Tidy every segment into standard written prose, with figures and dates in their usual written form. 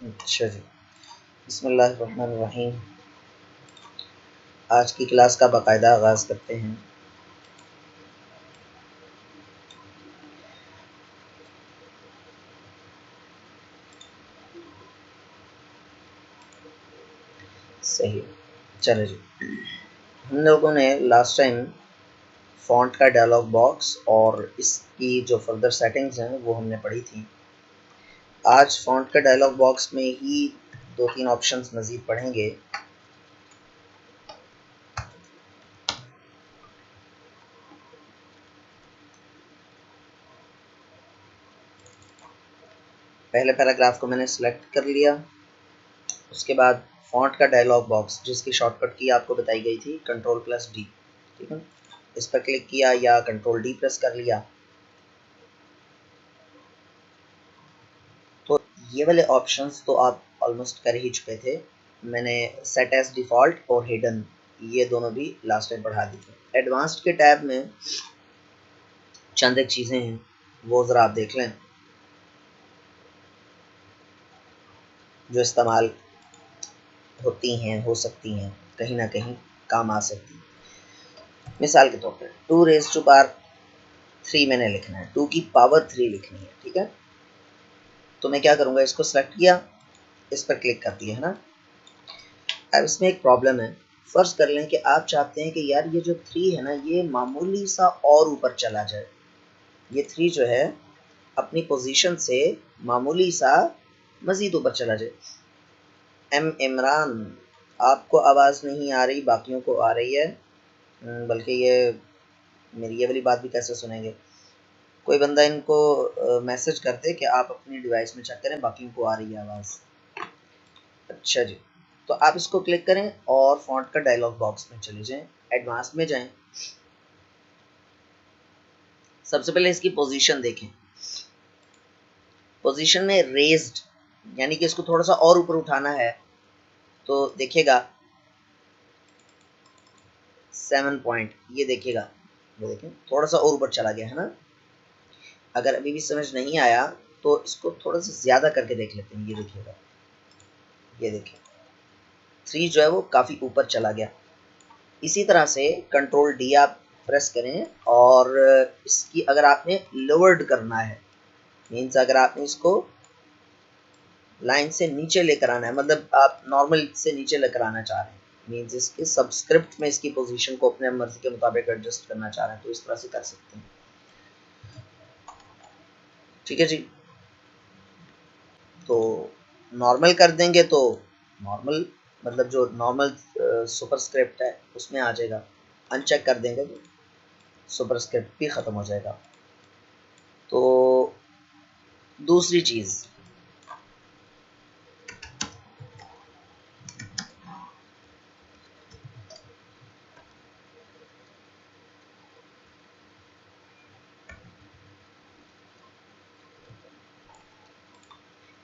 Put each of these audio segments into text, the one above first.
अच्छा जी, बिस्मिल्लाहिर्रहमानिर्रहीम। आज की क्लास का बाकायदा आगाज़ करते हैं। सही, चलो जी। हम लोगों ने लास्ट टाइम फ़ॉन्ट का डायलॉग बॉक्स और इसकी जो फर्दर सेटिंग्स हैं वो हमने पढ़ी थी। आज फ़ॉन्ट का डायलॉग बॉक्स में ही 2-3 ऑप्शंस मज़ीद पढ़ेंगे। पहले पैराग्राफ को मैंने सेलेक्ट कर लिया। उसके बाद फ़ॉन्ट का डायलॉग बॉक्स जिसकी शॉर्टकट की आपको बताई गई थी Ctrl+D, ठीक है। इस पर क्लिक किया या Ctrl+D प्रेस कर लिया तो ये वाले ऑप्शंस तो आप ऑलमोस्ट कर ही चुके थे। मैंने सेट एज डिफ़ॉल्ट और हिडन ये दोनों भी लास्ट टाइम पढ़ा दी थी। एडवांस्ड के टैब में चंद एक चीज़ें हैं वो ज़रा आप देख लें जो इस्तेमाल होती हैं, हो सकती हैं, कहीं ना कहीं काम आ सकती हैं। मिसाल के तौर पर 2⁻³ मैंने लिखना है, 2 की पावर 3 लिखनी है, ठीक है। तो मैं क्या करूँगा, इसको सेलेक्ट किया, इस पर क्लिक कर दिया, है ना। अब इसमें एक प्रॉब्लम है। फ़र्ज कर लें कि आप चाहते हैं कि यार ये जो 3 है ना ये मामूली सा और ऊपर चला जाए। ये 3 जो है अपनी पोजीशन से मामूली सा मज़ीद ऊपर चला जाए। इमरान, आपको आवाज़ नहीं आ रही, बाकियों को आ रही है। बल्कि ये मेरी ये वाली बात भी कैसे सुनेंगे। कोई बंदा इनको मैसेज करते कि आप अपनी डिवाइस में चेक करें, बाकियों को आ रही है आवाज़। अच्छा जी, तो आप इसको क्लिक करें और फ़ॉन्ट का डायलॉग बॉक्स में चले जाएं, एडवांस में जाएं। सबसे पहले इसकी पोजीशन देखें। पोजीशन में रेज्ड यानी कि इसको थोड़ा सा और ऊपर उठाना है तो देखिएगा 7 पॉइंट, ये देखिएगा, वो देखें थोड़ा सा और ऊपर चला गया, है ना। अगर अभी भी समझ नहीं आया तो इसको थोड़ा सा ज़्यादा करके देख लेते हैं। ये देखिएगा, ये देखिए 3 जो है वो काफ़ी ऊपर चला गया। इसी तरह से Ctrl+D आप प्रेस करें और इसकी अगर आपने लोवर्ड करना है, मीन्स अगर आपने इसको लाइन से नीचे लेकर आना है, मतलब आप नॉर्मल से नीचे लेकर आना चाह रहे हैं, मीन्स इसके सबस्क्रिप्ट में इसकी पोजीशन को अपने मर्जी के मुताबिक एडजस्ट करना चाह रहे हैं, तो इस तरह से कर सकते हैं। ठीक है जी, तो नॉर्मल कर देंगे तो नॉर्मल मतलब जो नॉर्मल सुपरस्क्रिप्ट है उसमें आ जाएगा। अनचेक कर देंगे तो सुपरस्क्रिप्ट भी ख़त्म हो जाएगा। तो दूसरी चीज़,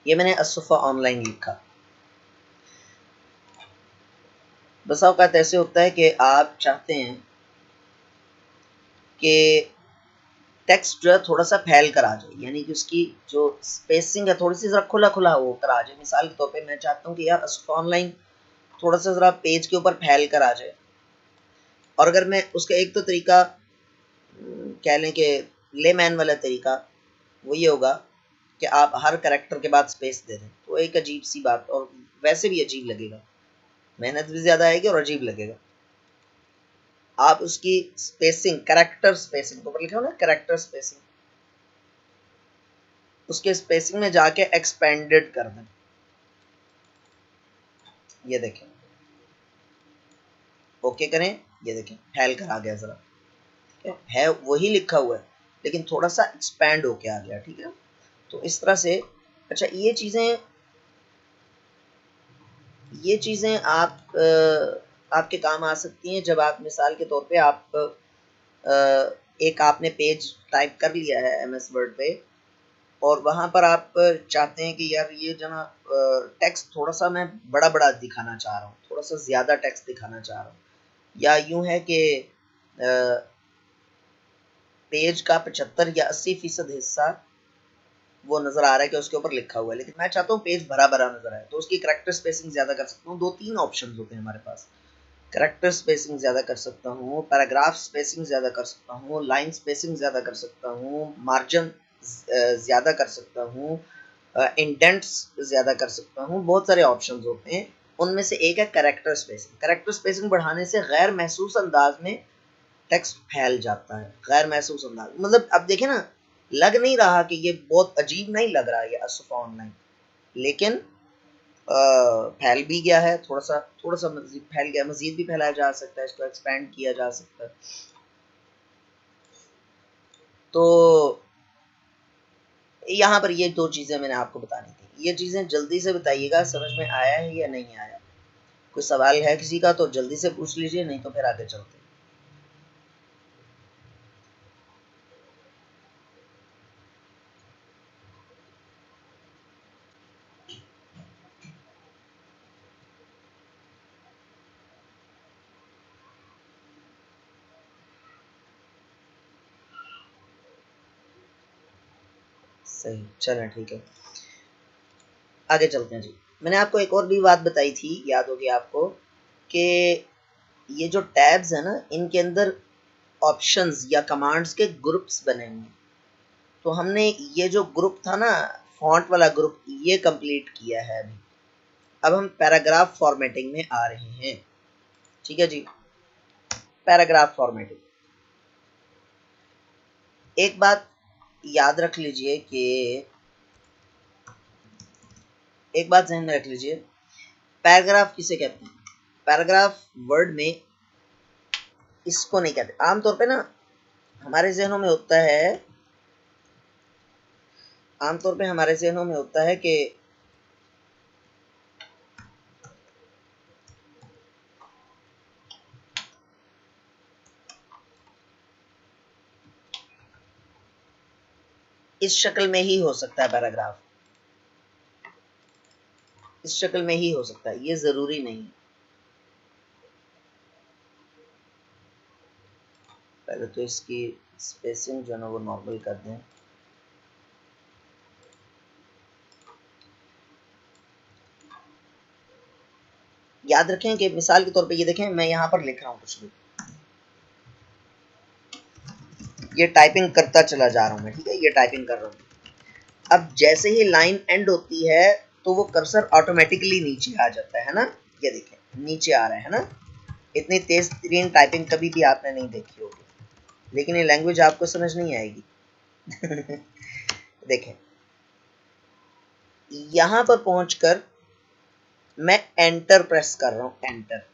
ये मैंने असफ़ा ऑनलाइन लिखा। बसा औक़ात ऐसे होता है कि आप चाहते हैं कि टेक्स्ट जो है थोड़ा सा फैल कर आ जाए, यानी कि उसकी जो स्पेसिंग है थोड़ी सी ज़रा खुला खुला हो कर आ जाए। मिसाल के तौर पे मैं चाहता हूँ कि यार असफ़ा ऑनलाइन थोड़ा सा ज़रा पेज के ऊपर फैल कर आ जाए। और अगर मैं उसका एक तो तरीका कह लें कि लेमैन वाला तरीका वो ये होगा कि आप हर करैक्टर के बाद स्पेस दे दें, तो एक अजीब सी बात, और वैसे भी अजीब लगेगा, मेहनत भी ज़्यादा आएगी और अजीब लगेगा। आप उसकी स्पेसिंग, करैक्टर स्पेसिंग तो ऊपर लिखा हो ना, करैक्टर स्पेसिंग, उसके स्पेसिंग में जाके एक्सपेंडेड कर दें। ये देखें, ओके करें, ये देखें फैल कर आ गया ज़रा, है वही लिखा हुआ है लेकिन थोड़ा सा एक्सपैंड होके आ गया, ठीक है। तो इस तरह से, अच्छा ये चीज़ें आप आपके काम आ सकती हैं जब आप मिसाल के तौर पे आप एक आपने पेज टाइप कर लिया है MS वर्ड पे और वहाँ पर आप चाहते हैं कि यार ये जो ना टेक्स्ट थोड़ा सा मैं बड़ा बड़ा दिखाना चाह रहा हूँ, थोड़ा सा ज़्यादा टेक्स्ट दिखाना चाह रहा हूँ, या यूँ है कि पेज का 75 या 80% हिस्सा वो नजर आ रहा है कि उसके ऊपर लिखा हुआ है, लेकिन मैं चाहता हूँ पेज भरा भरा नजर आए, तो उसकी करेक्टर स्पेसिंग ज्यादा कर सकता हूँ। 2-3 ऑप्शन होते हैं हमारे पास। करेक्टर स्पेसिंग ज्यादा कर सकता हूँ, पैराग्राफ स्पेसिंग ज्यादा कर सकता हूँ, लाइन स्पेसिंग ज्यादा कर सकता हूँ, मार्जिन ज्यादा कर सकता हूँ, इंडेंट्स ज्यादा कर सकता हूँ। बहुत सारे ऑप्शंस होते हैं, उनमें से एक है करेक्टर स्पेसिंग। करेक्टर स्पेसिंग बढ़ाने से गैर महसूस अंदाज में टेक्स्ट फैल जाता है। गैर महसूस अंदाज मतलब अब देखें ना, लग नहीं रहा कि ये बहुत अजीब नहीं लग रहा है ये असफ़ ऑनलाइन, लेकिन फैल भी गया है, थोड़ा सा मजीद फैल गया, मजीद भी फैलाया जा सकता है, इसको एक्सपेंड किया जा सकता है। तो यहाँ पर ये 2 चीज़ें मैंने आपको बतानी थी। ये चीज़ें जल्दी से बताइएगा, समझ में आया है या नहीं आया। कोई सवाल है किसी का तो जल्दी से पूछ लीजिए, नहीं तो फिर आगे चलते हैं। सही, चलें ठीक है, आगे चलते हैं जी। मैंने आपको एक और भी बात बताई थी, याद होगी आपको, कि ये जो टैब्स है ना, इनके अंदर ऑप्शंस या कमांड्स के ग्रुप्स बने हुए हैं। तो हमने ये जो ग्रुप था ना, फॉन्ट वाला ग्रुप, ये कंप्लीट किया है अभी। अब हम पैराग्राफ फॉर्मेटिंग में आ रहे हैं। ठीक है जी, पैराग्राफ फॉर्मेटिंग। एक बात याद रख लीजिए कि एक बात ध्यान में रख लीजिए, पैराग्राफ किसे कहते हैं? पैराग्राफ वर्ड में इसको नहीं कहते। आमतौर पे ना हमारे जहनों में होता है, आमतौर पे हमारे जहनों में होता है कि इस शक्ल में ही हो सकता है पैराग्राफ, इस शक्ल में ही हो सकता है, ये जरूरी नहीं। पहले तो इसकी स्पेसिंग जो है ना वो नॉर्मल कर दें। याद रखें कि मिसाल के तौर पे ये देखें, मैं यहाँ पर लिख रहा हूँ कुछ भी, ये टाइपिंग करता चला जा रहा हूँ मैं, ठीक है, ये टाइपिंग कर रहा हूँ। अब जैसे ही लाइन एंड होती है तो वो कर्सर ऑटोमेटिकली नीचे आ जाता है ना, ये देखें नीचे आ रहा है ना। इतनी तेज तरीन टाइपिंग कभी भी आपने नहीं देखी होगी, लेकिन ये लैंग्वेज आपको समझ नहीं आएगी। देखें, यहां पर पहुंचकर मैं एंटर प्रेस कर रहा हूं, एंटर।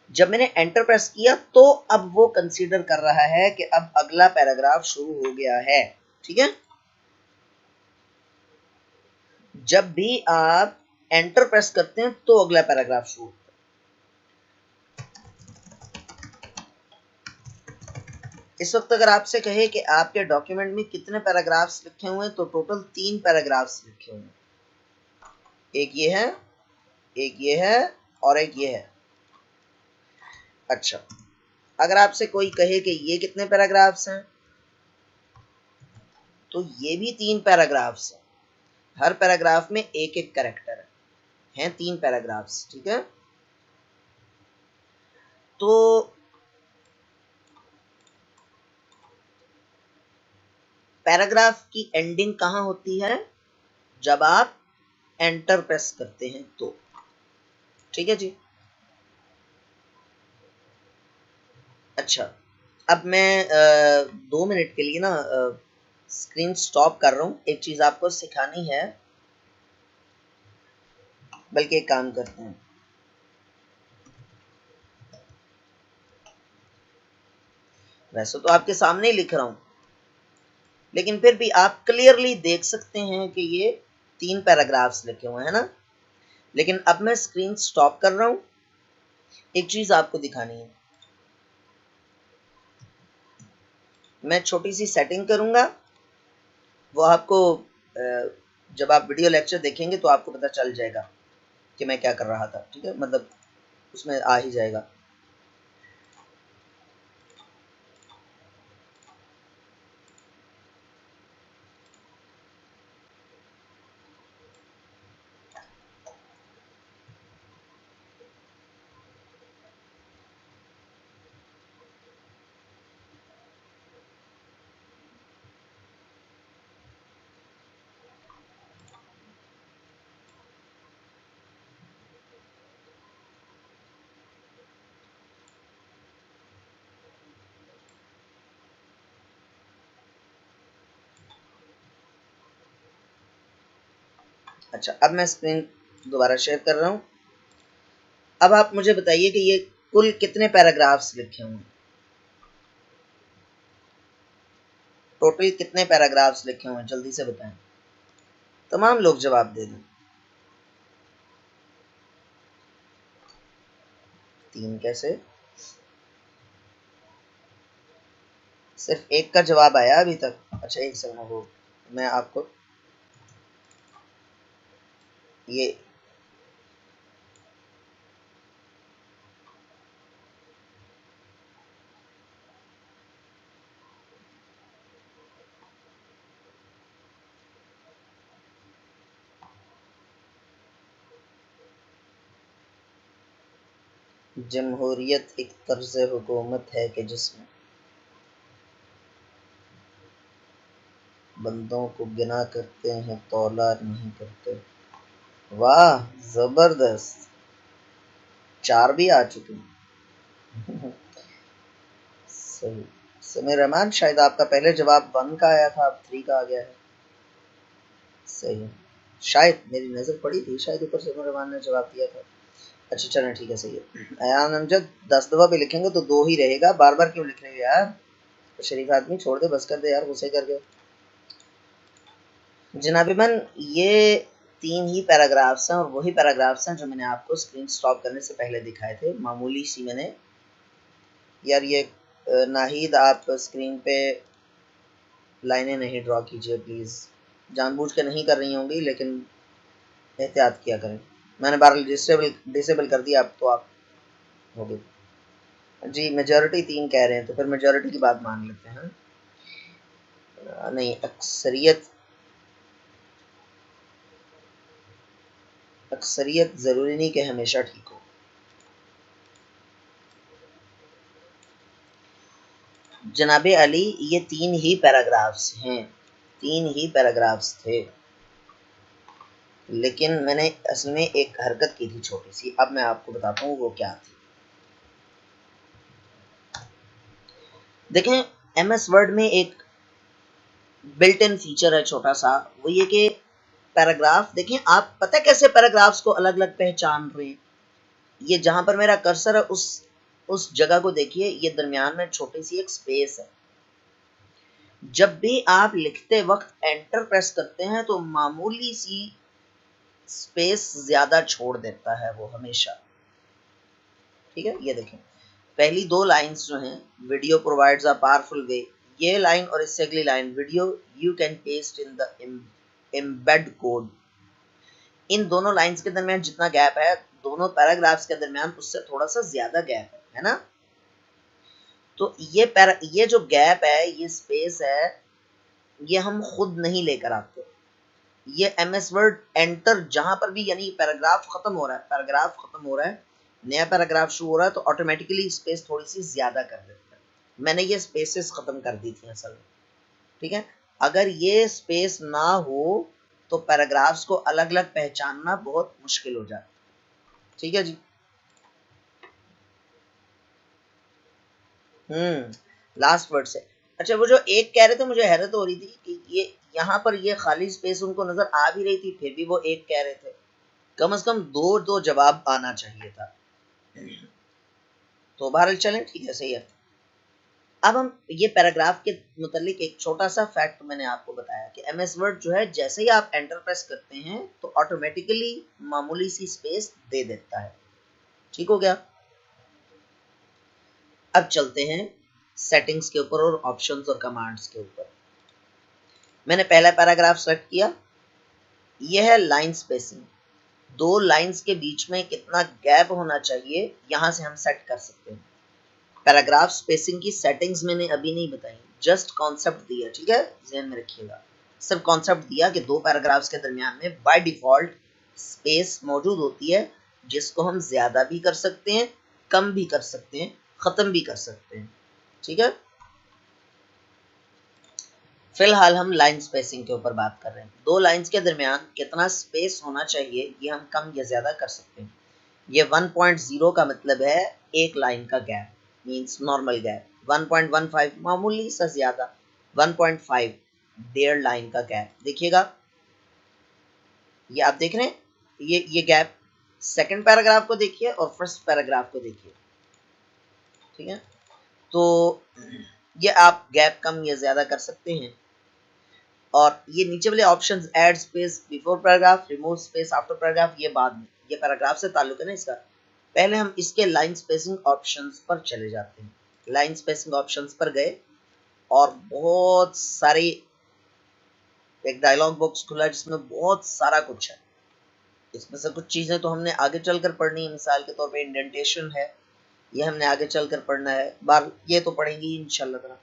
जब मैंने एंटर प्रेस किया तो अब वो कंसीडर कर रहा है कि अब अगला पैराग्राफ शुरू हो गया है। ठीक है, जब भी आप एंटर प्रेस करते हैं तो अगला पैराग्राफ शुरू। इस वक्त अगर आपसे कहे कि आपके डॉक्यूमेंट में कितने पैराग्राफ्स लिखे हुए हैं, तो टोटल 3 पैराग्राफ्स लिखे हुए हैं। एक ये है, एक ये है, और एक ये है। अच्छा, अगर आपसे कोई कहे कि ये कितने पैराग्राफ्स हैं, तो ये भी 3 पैराग्राफ्स हैं। हर पैराग्राफ में एक एक कैरेक्टर है 3 पैराग्राफ्स। ठीक है, तो पैराग्राफ की एंडिंग कहां होती है? जब आप एंटर प्रेस करते हैं तो। ठीक है जी। अच्छा, अब मैं 2 मिनट के लिए ना स्क्रीन स्टॉप कर रहा हूँ, एक चीज आपको सिखानी है। बल्कि एक काम करते हैं, वैसे तो आपके सामने ही लिख रहा हूँ, लेकिन फिर भी आप क्लियरली देख सकते हैं कि ये 3 पैराग्राफ्स लिखे हुए हैं ना। लेकिन अब मैं स्क्रीन स्टॉप कर रहा हूँ, एक चीज आपको दिखानी है। मैं छोटी सी सेटिंग करूंगा, वो आपको जब आप वीडियो लेक्चर देखेंगे तो आपको पता चल जाएगा कि मैं क्या कर रहा था। ठीक है, मतलब उसमें आ ही जाएगा। अच्छा, अब मैं स्क्रीन दोबारा शेयर कर रहा हूँ। अब आप मुझे बताइए कि ये कुल कितने पैराग्राफ्स लिखे हुए हैं, टोटल कितने पैराग्राफ्स लिखे हुए हैं, जल्दी से बताएं। तमाम लोग जवाब दे दें। 3 कैसे? सिर्फ एक का जवाब आया अभी तक। अच्छा, एक सेकंड, वो मैं आपको ये जमहूरियत एक तर्ज हुकूमत है कि जिसमें बंदों को गिना करते हैं, तौला नहीं करते। वाह, जबरदस्त, 4 भी आ चुके हैं। सही। समय रहमान, शायद आपका पहले जवाब 1 का आया था, अब 3 का आ गया है। सही, शायद मेरी नजर पड़ी थी, शायद ऊपर समय रहमान ने जवाब दिया था। अच्छा चलें, ठीक है, सही है। अयान अमजद, 10 दफा भी लिखेंगे तो 2 ही रहेगा, बार बार क्यों लिख रहे हो यार? शरीफ आदमी, छोड़ दे, बस कर दे यार, गुस्से करके। जनाबिमन, ये 3 ही पैराग्राफ्स हैं और वही पैराग्राफ्स हैं जो मैंने आपको स्क्रीन स्टॉप करने से पहले दिखाए थे। मामूली सी मैंने, यार ये नाहिद, आप स्क्रीन पे लाइनें नहीं ड्रॉ कीजिए प्लीज़, जानबूझ के नहीं कर रही होंगी लेकिन एहतियात किया करें। मैंने बार डिसेबल कर दिया, अब तो आप हो गए। जी, मेजॉरिटी 3 कह रहे हैं, तो फिर मेजॉरिटी की बात मान लेते हैं। नहीं, अक्सरियत, अक्सरियत ज़रूरी नहीं कि हमेशा ठीक हो। जनाबे अली, ये 3 ही पैराग्राफ्स हैं, 3 ही पैराग्राफ्स थे, लेकिन मैंने असल में एक हरकत की थी छोटी सी। अब मैं आपको बताता हूँ वो क्या थी। देखें, MS वर्ड में एक बिल्ट इन फीचर है छोटा सा, वो ये कि पैराग्राफ, देखें आप, पता है कैसे पैराग्राफ्स को अलग अलग पहचान रहे हैं? ये जहां पर मेरा कर्सर है उस जगह को देखिए, ये दरमियान में छोटी सी एक स्पेस है। जब भी आप लिखते वक्त एंटर प्रेस करते हैं तो मामूली सी स्पेस ज्यादा छोड़ देता है वो हमेशा। ठीक है, ये देखें, पहली 2 लाइंस जो हैं, video provides a powerful way, ये लाइन और इससे अगली line, video you can paste in the embed code, इन दोनों लाइंस के दरमियान जितना गैप है, दोनों पैराग्राफ्स के दरमियान उससे थोड़ा सा ज्यादा गैप है ना? तो ये जो गैप है, ये स्पेस है, ये हम खुद नहीं लेकर आते। ये MS वर्ड एंटर जहां पर भी, यानी पैराग्राफ खत्म हो रहा है, पैराग्राफ खत्म हो रहा है, नया पैराग्राफ शुरू हो रहा है, तो ऑटोमेटिकली स्पेस थोड़ी सी ज्यादा कर देता है। मैंने ये स्पेसेस खत्म कर दी थी असल में। ठीक है, अगर ये स्पेस ना हो तो पैराग्राफ्स को अलग अलग पहचानना बहुत मुश्किल हो जाता है। ठीक है जी। लास्ट वर्ड से। अच्छा, वो जो एक कह रहे थे, मुझे हैरत हो रही थी कि ये यहाँ पर ये खाली स्पेस उनको नजर आ भी रही थी, फिर भी वो एक कह रहे थे। कम से कम दो जवाब आना चाहिए था। तो बहरहाल चलें, ठीक है, सही है। अब हम ये पैराग्राफ के मुतालिक एक छोटा सा फैक्ट मैंने आपको बताया कि MS वर्ड जो है, जैसे ही आप एंटर प्रेस करते हैं तो ऑटोमेटिकली मामूली सी स्पेस दे देता है। ठीक हो गया। अब चलते हैं सेटिंग्स के ऊपर और ऑप्शंस और कमांड्स के ऊपर। मैंने पहला पैराग्राफ सेलेक्ट किया, यह है लाइन स्पेसिंग, 2 लाइंस के बीच में कितना गैप होना चाहिए, यहां से हम सेट कर सकते हैं। पैराग्राफ स्पेसिंग की सेटिंग्स मैंने अभी नहीं बताई, जस्ट कॉन्सेप्ट दिया, ठीक है, ध्यान में रखिएगा। सिर्फ कॉन्सेप्ट दिया कि 2 पैराग्राफ्स के दरमियान में बाय डिफॉल्ट स्पेस मौजूद होती है, जिसको हम ज्यादा भी कर सकते हैं, कम भी कर सकते हैं, खत्म भी कर सकते हैं। ठीक है, फिलहाल हम लाइन स्पेसिंग के ऊपर बात कर रहे हैं। 2 लाइंस के दरमियान कितना स्पेस होना चाहिए, ये हम कम या ज्यादा कर सकते हैं। ये 1.0 का मतलब है एक लाइन का गैप, मींस नॉर्मल गैप। 1.15 मामूली सा ज्यादा, 1.5 1.5 लाइन का गैप। देखिएगा, ये आप देख रहे हैं, ये गैप, सेकंड पैराग्राफ को देखिए और फर्स्ट पैराग्राफ को देखिए, ठीक है। तो ये आप गैप कम या ज्यादा कर सकते हैं। और ये नीचे वाले options, add space before paragraph, remove space after paragraph, ये बाद में, ये पैराग्राफ से ताल्लुक है ना इसका। पहले हम इसके लाइन स्पेसिंग ऑप्शंस पर चले जाते हैं। लाइन स्पेसिंग ऑप्शंस पर गए और बहुत सारी, एक डायलॉग बॉक्स खुला जिसमें बहुत सारा कुछ है। इसमें से कुछ चीजें तो हमने आगे चलकर पढ़नी है, मिसाल के तौर पे इंडेंटेशन है, ये हमने आगे चलकर पढ़ना है, बार ये तो पढ़ेंगे ही इंशाल्लाह ताला।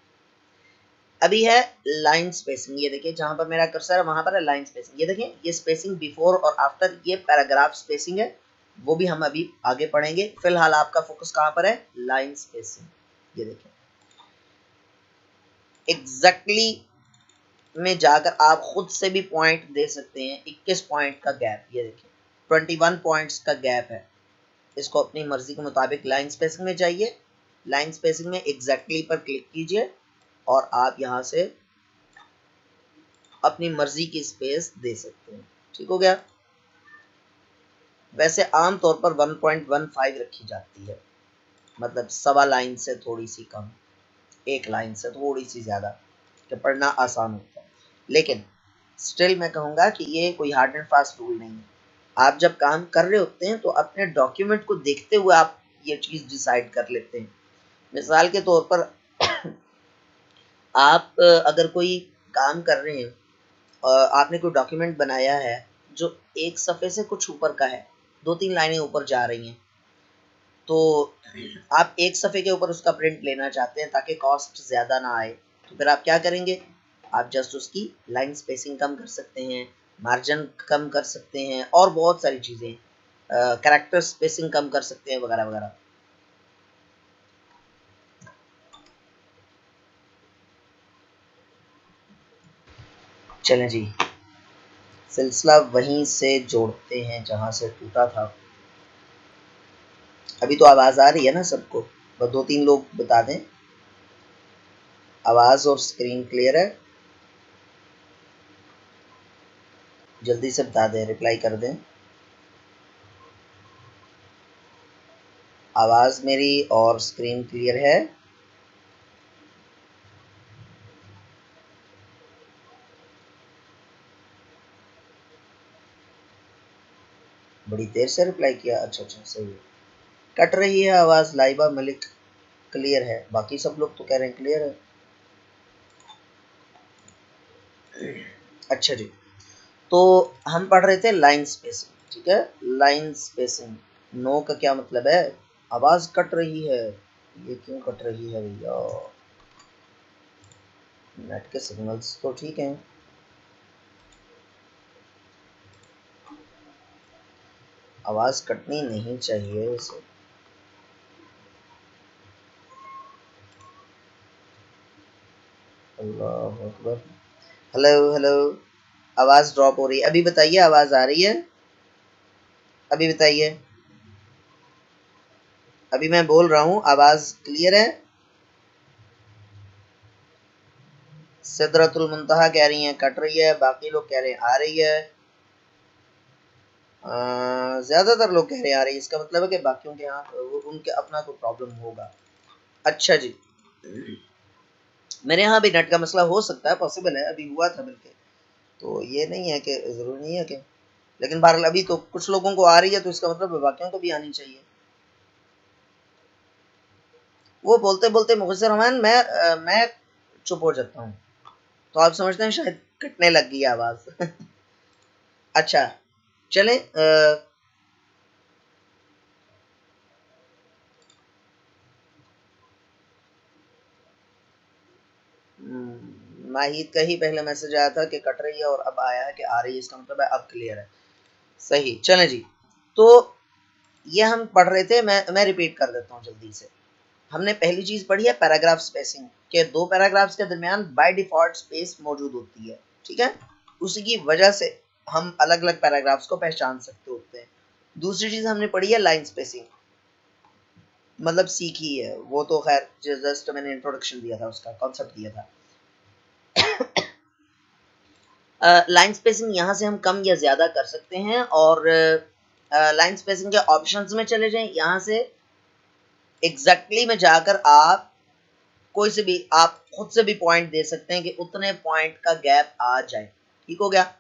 अभी है लाइन स्पेसिंग, ये देखिए जहां पर मेरा कर्सर है वहां पर है लाइन स्पेसिंग। ये देखिए ये स्पेसिंग बिफोर और आफ्टर, ये पैराग्राफ स्पेसिंग है, वो भी हम अभी आगे पढ़ेंगे। फिलहाल आपका फोकस कहां पर है, लाइन स्पेसिंग। ये देखिए एग्जैक्टली में जाकर आप खुद से भी पॉइंट दे सकते हैं। 21 पॉइंट का गैप, ये देखिए 21 पॉइंट्स का गैप है। इसको अपनी मर्जी के मुताबिक लाइन स्पेसिंग में चाहिए, लाइन स्पेसिंग में एग्जैक्टली पर क्लिक कीजिए और आप यहां से अपनी मर्जी की स्पेस दे सकते हैं। ठीक हो गया। वैसे आम तौर पर 1.15 रखी जाती है, मतलब सवा लाइन से थोड़ी सी कम, एक लाइन से थोड़ी सी ज्यादा, कि पढ़ना आसान होता है। लेकिन स्टिल मैं कहूँगा कि ये कोई हार्ड एंड फास्ट रूल नहीं है। आप जब काम कर रहे होते हैं तो अपने डॉक्यूमेंट को देखते हुए आप ये चीज़ डिसाइड कर लेते हैं। मिसाल के तौर पर आप अगर कोई काम कर रहे हैं, आपने कोई डॉक्यूमेंट बनाया है जो एक सफ़े से कुछ ऊपर का है, 2-3 लाइनें ऊपर जा रही हैं, तो आप एक सफ़े के ऊपर उसका प्रिंट लेना चाहते हैं ताकि कॉस्ट ज़्यादा ना आए, तो फिर आप क्या करेंगे, आप जस्ट उसकी लाइन स्पेसिंग कम कर सकते हैं, मार्जिन कम कर सकते हैं और बहुत सारी चीज़ें, कैरेक्टर स्पेसिंग कम कर सकते हैं वगैरह वगैरह। चलें जी, सिलसिला वहीं से जोड़ते हैं जहां से टूटा था। अभी तो आवाज़ आ रही है ना सबको, बस 2-3 लोग बता दें आवाज़ और स्क्रीन क्लियर है, जल्दी से बता दें, रिप्लाई कर दें। आवाज़ मेरी और स्क्रीन क्लियर है? बड़ी देर से रिप्लाई किया, अच्छा अच्छा सही है। कट रही है आवाज़, लाइबा मलिक क्लियर है, बाकी सब लोग तो कह रहे हैं क्लियर है। अच्छा जी, तो हम पढ़ रहे थे लाइन स्पेसिंग, ठीक है। लाइन स्पेसिंग, नो का क्या मतलब है, आवाज़ कट रही है, ये क्यों कट रही है भैया, नेट के सिग्नल्स तो ठीक हैं। आवाज़ कटनी नहीं चाहिए वैसे। अल्लाह अकबर। हेलो हेलो, आवाज़ ड्रॉप हो रही है, अभी बताइए आवाज़ आ रही है, अभी बताइए, अभी मैं बोल रहा हूँ आवाज़ क्लियर है? सिदरतुल मुंतहा कह रही हैं कट रही है, बाकी लोग कह रहे हैं आ रही है, ज़्यादातर लोग कह रहे हैं आ रही है, इसका मतलब है कि बाकियों के यहाँ उनके अपना कोई प्रॉब्लम होगा। अच्छा जी, मेरे यहाँ भी नेट का मसला हो सकता है, पॉसिबल है, अभी हुआ था बल्कि, तो ये नहीं है कि ज़रूरी नहीं है कि, लेकिन बहरहाल अभी तो कुछ लोगों को आ रही है तो इसका मतलब बाकियों को भी आनी चाहिए। वो बोलते बोलते मुखिसर रहमान मैं चुप हो जाता हूँ, तो आप समझते हैं शायद कटने लग गई आवाज़। अच्छा चलें, माहिद का ही पहले मैसेज आया था कि कट रही है और अब आया है कि आ रही है, इसका मतलब है अब क्लियर है। सही, चलें जी, तो ये हम पढ़ रहे थे, मैं रिपीट कर देता हूँ जल्दी से। हमने पहली चीज़ पढ़ी है पैराग्राफ स्पेसिंग, के दो पैराग्राफ्स के दरमियान बाय डिफ़ॉल्ट स्पेस मौजूद होती है, ठीक है। उसी की वजह से हम अलग अलग पैराग्राफ्स को पहचान सकते होते हैं। दूसरी चीज़ हमने पढ़ी है लाइन स्पेसिंग, मतलब सीखी है वो तो खैर जस्ट मैंने इंट्रोडक्शन दिया था, उसका कॉन्सेप्ट दिया था। लाइन स्पेसिंग यहाँ से हम कम या ज़्यादा कर सकते हैं, और लाइन स्पेसिंग के ऑप्शंस में चले जाएं। यहाँ से एग्जैक्टली में जाकर आप कोई से भी, आप खुद से भी पॉइंट दे सकते हैं कि उतने पॉइंट का गैप आ जाए। ठीक हो गया,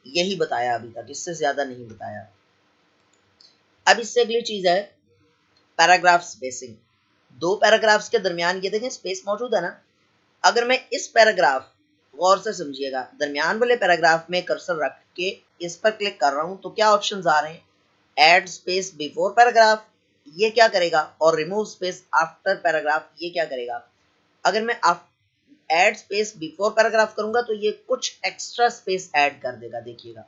यही बताया अभी तक, इससे ज़्यादा नहीं बताया। अब इससे अगली चीज़ है पैराग्राफ स्पेसिंग। दो पैराग्राफ्स के दरमियान ये देखें स्पेस मौजूद है ना। अगर मैं इस पैराग्राफ, गौर से समझिएगा, दरमियान वाले पैराग्राफ में कर्सर रख के इस पर क्लिक कर रहा हूं तो क्या ऑप्शंस आ रहे हैं? ऐड स्पेस बिफोर पैराग्राफ, ये क्या करेगा, और रिमूव स्पेस आफ्टर पैराग्राफ, ये क्या करेगा। अगर मैं ऐड स्पेस बिफोर पैराग्राफ करूंगा तो ये कुछ एक्स्ट्रा स्पेस ऐड कर देगा। देखिएगा,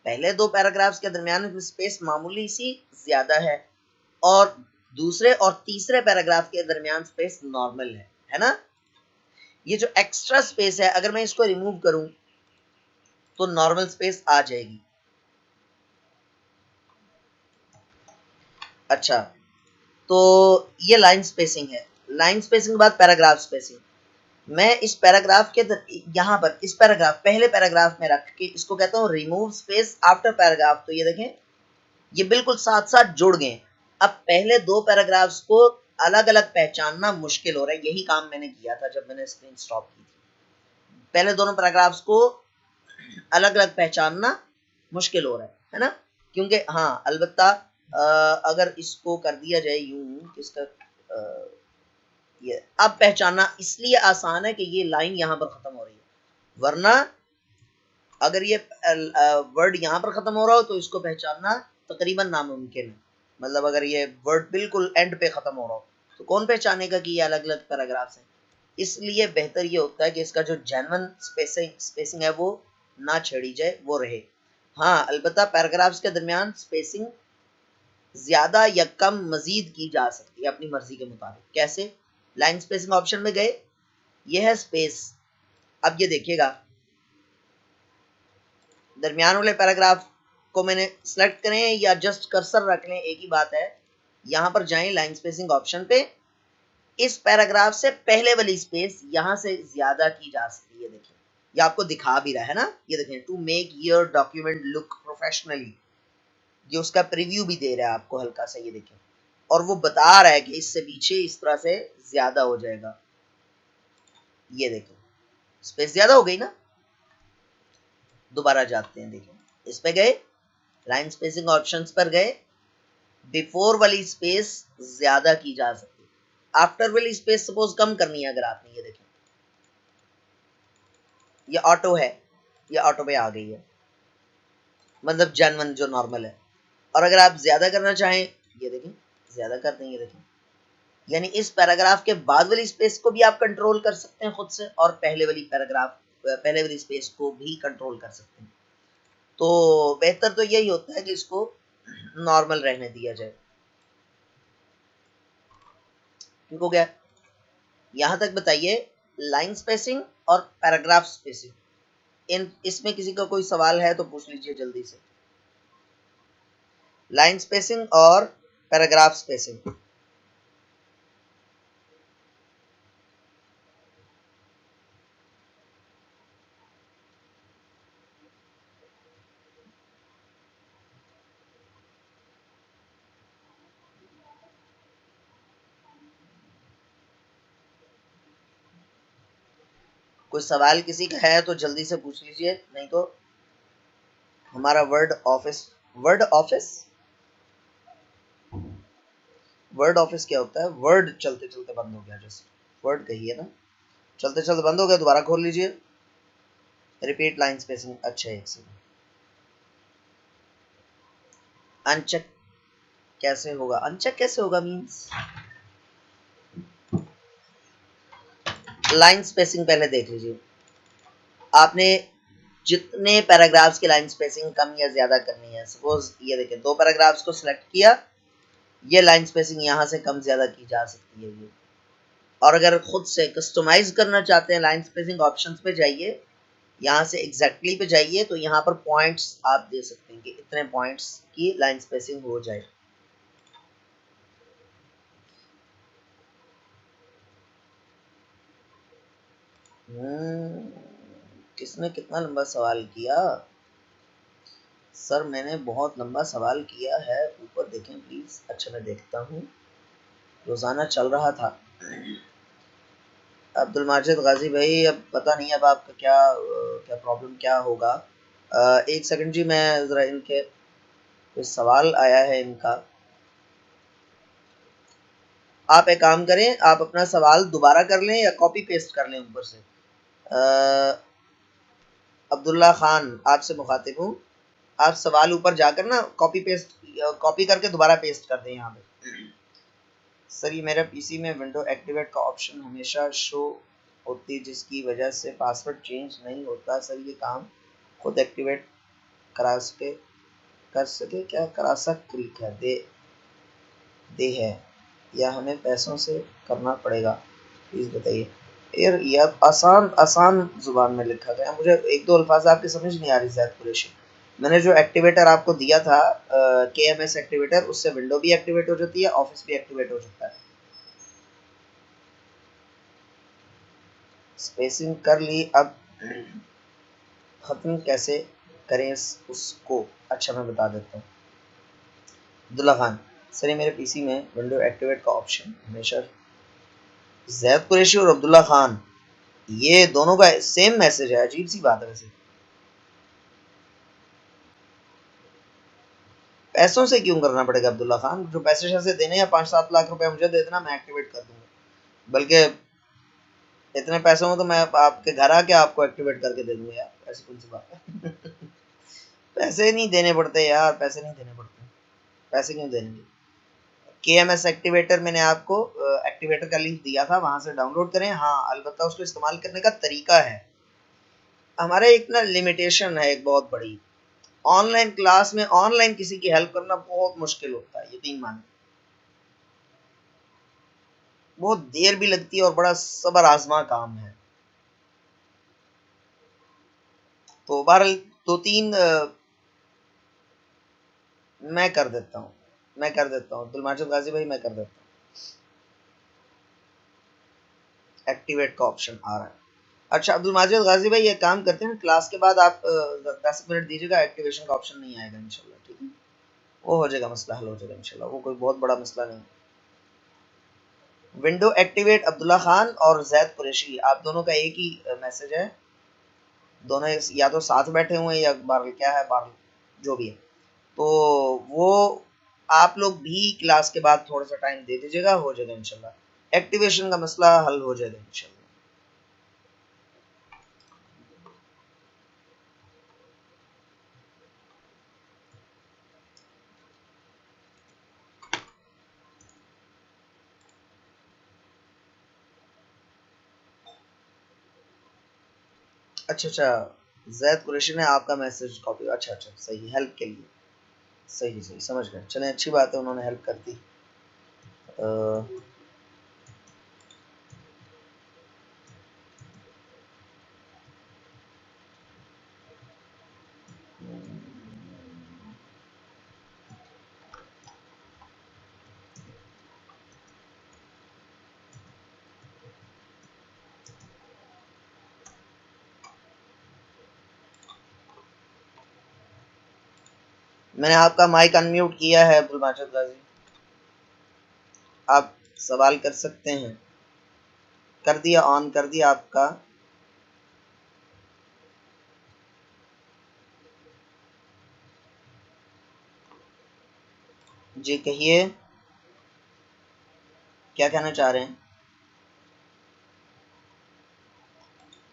पहले दो पैराग्राफ्स के दरमियान स्पेस मामूली सी ज्यादा है, और दूसरे और तीसरे पैराग्राफ के दरमियान स्पेस नॉर्मल है ना। ये जो एक्स्ट्रा स्पेस है, अगर मैं इसको रिमूव करूं तो नॉर्मल स्पेस आ जाएगी। अच्छा, तो ये लाइन स्पेसिंग है। लाइन स्पेसिंग के बाद पैराग्राफ स्पेसिंग। मैं इस पैराग्राफ के यहाँ पर इस पैराग्राफ, पहले पैराग्राफ में रख के इसको कहता हूँ रिमूव स्पेस आफ्टर पैराग्राफ। तो ये देखें, ये बिल्कुल साथ साथ जुड़ गए। अब पहले दो पैराग्राफ्स को अलग अलग पहचानना मुश्किल हो रहा है। यही काम मैंने किया था जब मैंने स्क्रीन स्टॉप की थी। पहले दोनों पैराग्राफ्स को अलग अलग पहचानना मुश्किल हो रहा है ना। क्योंकि हाँ, अलबत्ता अगर इसको कर दिया जाए यूं कि इसका ये अब पहचानना इसलिए आसान है कि ये लाइन यहाँ पर खत्म हो रही है, वरना अगर ये वर्ड यहाँ पर खत्म हो रहा हो तो इसको पहचानना तकरीबन नामुमकिन है। मतलब अगर ये वर्ड बिल्कुल एंड पे खत्म हो रहा हो तो कौन पहचानेगा कि ये अलग अलग पैराग्राफ्स हैं। इसलिए बेहतर ये होता है कि इसका जो जेन्युइन स्पेसिंग है वो ना छेड़ी जाए, वो रहे। हाँ, अलबत्ता पैराग्राफ्स के दरमियान स्पेसिंग ज्यादा या कम मजीद की जा सकती है अपनी मर्जी के मुताबिक। कैसे? लाइन स्पेसिंग ऑप्शन में गए, ये है स्पेस। अब ये देखिएगा, दरमियान वाले पैराग्राफ को मैंने सेलेक्ट करें या जस्ट कर्सर रख लें, एक ही बात है। यहां पर जाएं लाइन स्पेसिंग ऑप्शन पे, इस पैराग्राफ से पहले वाली स्पेस यहां से ज्यादा की जा सकती है। देखिए, ये आपको दिखा भी रहा है ना। ये देखें, to make your document look professionally, ये उसका प्रीव्यू भी दे रहा है आपको हल्का सा। ये देखें, और वो बता रहा है कि इससे पीछे इस तरह से ज्यादा हो जाएगा। ये देखें, स्पेस ज्यादा हो गई ना। दोबारा जाते हैं, देखें, इस पे गए, लाइन स्पेसिंग ऑप्शंस पर गए, बिफोर वाली स्पेस ज्यादा की जा सकती है, आफ्टर वाली स्पेस सपोज कम करनी है अगर आपने। ये देखें, ये ऑटो है, ये ऑटो पे आ गई है, मतलब जेन्युइन जो नॉर्मल है। और अगर आप ज्यादा करना चाहें, ये देखें, ज्यादा कर दें। ये देखें, यानी इस पैराग्राफ के बाद वाली स्पेस को भी आप कंट्रोल कर सकते हैं खुद से, और पहले वाली स्पेस को भी कंट्रोल कर सकते हैं। तो बेहतर तो यही होता है कि इसको नॉर्मल रहने दिया जाए। ठीक हो गया? यहां तक बताइए लाइन स्पेसिंग और पैराग्राफ स्पेसिंग, इसमें किसी का कोई सवाल है तो पूछ लीजिए जल्दी से। लाइन स्पेसिंग और पैराग्राफ स्पेसिंग। कोई सवाल किसी का है तो जल्दी से पूछ लीजिए, नहीं तो हमारा वर्ड ऑफिस क्या होता है? वर्ड चलते चलते बंद हो गया, जैसे वर्ड कहिए ना, चलते चलते बंद हो गया, दोबारा खोल लीजिए। Repeat line spacing. अच्छा, एक सेकंड, अनचेक कैसे होगा? अनचेक कैसे होगा मींस लाइन स्पेसिंग पहले देख लीजिए। आपने जितने पैराग्राफ्स की लाइन स्पेसिंग कम या ज्यादा करनी है, सपोज ये देखें, दो पैराग्राफ्स को सिलेक्ट किया, ये लाइन स्पेसिंग यहां से कम ज्यादा की जा सकती है ये। और अगर खुद से कस्टमाइज करना चाहते हैं, लाइन स्पेसिंग ऑप्शंस पे जाइए, यहाँ से एग्जैक्टली पे जाइए, तो यहाँ पर पॉइंट्स आप दे सकते हैं कि इतने पॉइंट्स की लाइन स्पेसिंग हो जाए। किसने कितना लंबा सवाल किया? सर मैंने बहुत लंबा सवाल किया है, ऊपर देखें प्लीज। अच्छा मैं देखता हूँ, रोजाना चल रहा था। अब्दुल माजिद गाजी भाई, अब पता नहीं अब आपका क्या क्या प्रॉब्लम क्या होगा। एक सेकंड जी, मैं ज़रा इनके कोई सवाल आया है इनका। आप एक काम करें, आप अपना सवाल दोबारा कर लें या कॉपी पेस्ट कर लें ऊपर से। अब्दुल्ला खान आपसे मुखातिब हूँ, आप सवाल ऊपर जाकर ना कॉपी पेस्ट कॉपी करके दोबारा पेस्ट कर दें यहाँ पे। सर ये मेरे पीसी में विंडो एक्टिवेट का ऑप्शन हमेशा शो होती है, जिसकी वजह से पासवर्ड चेंज नहीं होता। सर ये काम खुद एक्टिवेट करा सके कर सके क्या? करा सक है दे है या हमें पैसों से करना पड़ेगा? प्लीज़ बताइए। यार यह आसान आसान जुबान में लिखा गया, मुझे एक दो अल्फाज आपकी समझ नहीं आ रही। ज़ैद कुरैशी, मैंने जो एक्टिवेटर आपको दिया था KMS एक्टिवेटर, उससे विंडो भी एक्टिवेट हो जाती है, ऑफिस भी एक्टिवेट हो जाता है। स्पेसिंग कर ली, अब ख़त्म कैसे करें उसको? अच्छा मैं बता देता हूँ। अब्दुल्ला खान, सर ये मेरे पीसी में विंडो एक्टिवेट का ऑप्शन हमेशा। ज़ैद कुरैशी और अब्दुल्ला खान, ये दोनों का सेम मैसेज है, अजीब सी बात है। वैसे पैसों से क्यों करना पड़ेगा अब्दुल्ला खान? जो पैसे शैसे देने या 5-7 लाख रुपए मुझे दे देना, मैं एक्टिवेट कर दूंगा। बल्कि इतने पैसों में तो मैं आपके घर आके आपको एक्टिवेट करके दे दूंगा यार, ऐसी कौन सी बात है? पैसे नहीं देने पड़ते यार, पैसे नहीं देने पड़ते। पैसे क्यों देंगे? KMS एक्टिवेटर मैंने आपको एक्टिवेटर का लिंक दिया था, वहां से डाउनलोड करें। हाँ अलबत्ता उसको इस्तेमाल करने का तरीका है। हमारे एक ना लिमिटेशन है एक बहुत बड़ी, ऑनलाइन क्लास में ऑनलाइन किसी की हेल्प करना बहुत मुश्किल होता है, यकीन माने। बहुत देर भी लगती है और बड़ा सब्र आजमा काम है। तो बहरहाल 2-3 मैं कर देता हूँ, अब्दुल माजिद गाजी भाई मैं कर देता हूँ। एक्टिवेट का ऑप्शन आ रहा है। अच्छा अब्दुल माजिद गाजी भाई ये काम करते हैं, क्लास के बाद आप 10 मिनट दीजिएगा, एक्टिवेशन का ऑप्शन नहीं आएगा इंशाल्लाह, ठीक है? वो हो जाएगा, मसला हल हो जाएगा इंशाल्लाह, वो कोई बहुत बड़ा मसला नहीं। विंडो एक्टिवेट अब्दुल्ला खान और जैद कुरैशी, आप दोनों का एक ही मैसेज है। दोनों या तो साथ बैठे हुए हैं या बार क्या है, बार जो भी है। तो वो आप लोग भी क्लास के बाद थोड़ा सा टाइम दे दीजिएगा, हो जाएगा इंशाल्लाह, एक्टिवेशन का मसला हल हो जाएगा इंशाल्लाह। अच्छा अच्छा, जैद कुरैशी ने आपका मैसेज कॉपी, अच्छा अच्छा सही, हेल्प के लिए, सही सही समझ गए। चलें अच्छी बात है, उन्होंने हेल्प कर दी। मैंने आपका माइक अनम्यूट किया है अब्दुल माजिद गाजी, आप सवाल कर सकते हैं। कर दिया, ऑन कर दिया आपका। जी कहिए, क्या कहना चाह रहे हैं?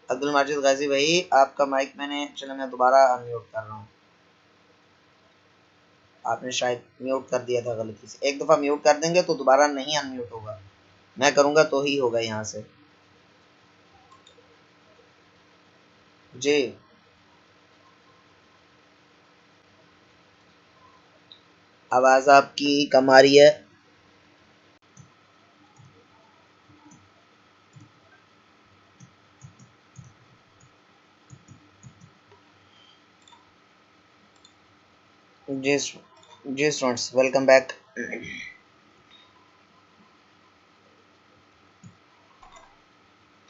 अब्दुल माजिद गाजी भाई आपका माइक मैंने, चलो मैं दोबारा अनम्यूट कर रहा हूँ। आपने शायद म्यूट कर दिया था गलती से, एक दफ़ा म्यूट कर देंगे तो दोबारा नहीं अनम्यूट होगा, मैं करूँगा तो ही होगा यहाँ से। जी आवाज़ आपकी कम आ रही है। जी जी स्टूडेंट्स वेलकम बैक।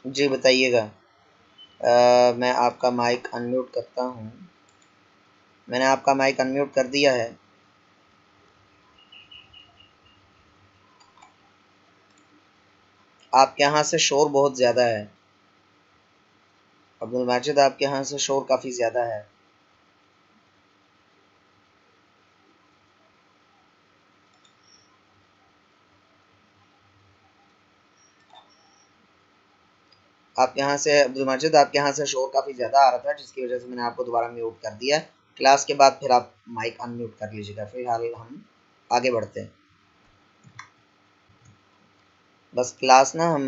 जी बताइएगा। मैं आपका माइक अनम्यूट करता हूँ। मैंने आपका माइक अनम्यूट कर दिया है। आपके यहाँ से शोर बहुत ज़्यादा है अब्दुल माजिद, आपके यहाँ से शोर काफ़ी ज़्यादा है। आपके यहाँ से अब्दुल माजिद, आपके यहाँ से शोर काफ़ी ज़्यादा आ रहा था, जिसकी वजह से मैंने आपको दोबारा म्यूट कर दिया। क्लास के बाद फिर आप माइक अनम्यूट कर लीजिएगा। फिलहाल हम आगे बढ़ते हैं। बस क्लास ना हम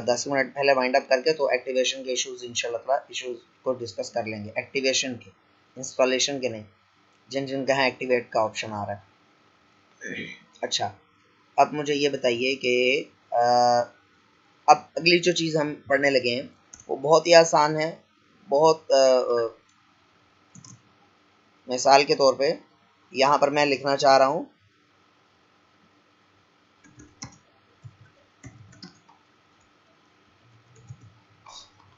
10 मिनट पहले वाइंड अप करके तो एक्टिवेशन के इश्यूज इंशाल्लाह इश्यूज को डिस्कस कर लेंगे। एक्टिवेशन के, इंस्टॉलेशन के नहीं, जिन जिन का है एक्टिवेट का ऑप्शन आ रहा है। अच्छा, अब मुझे ये बताइए कि अब अगली जो चीज़ हम पढ़ने लगे हैं वो बहुत ही आसान है। बहुत मिसाल के तौर पे यहाँ पर मैं लिखना चाह रहा हूँ,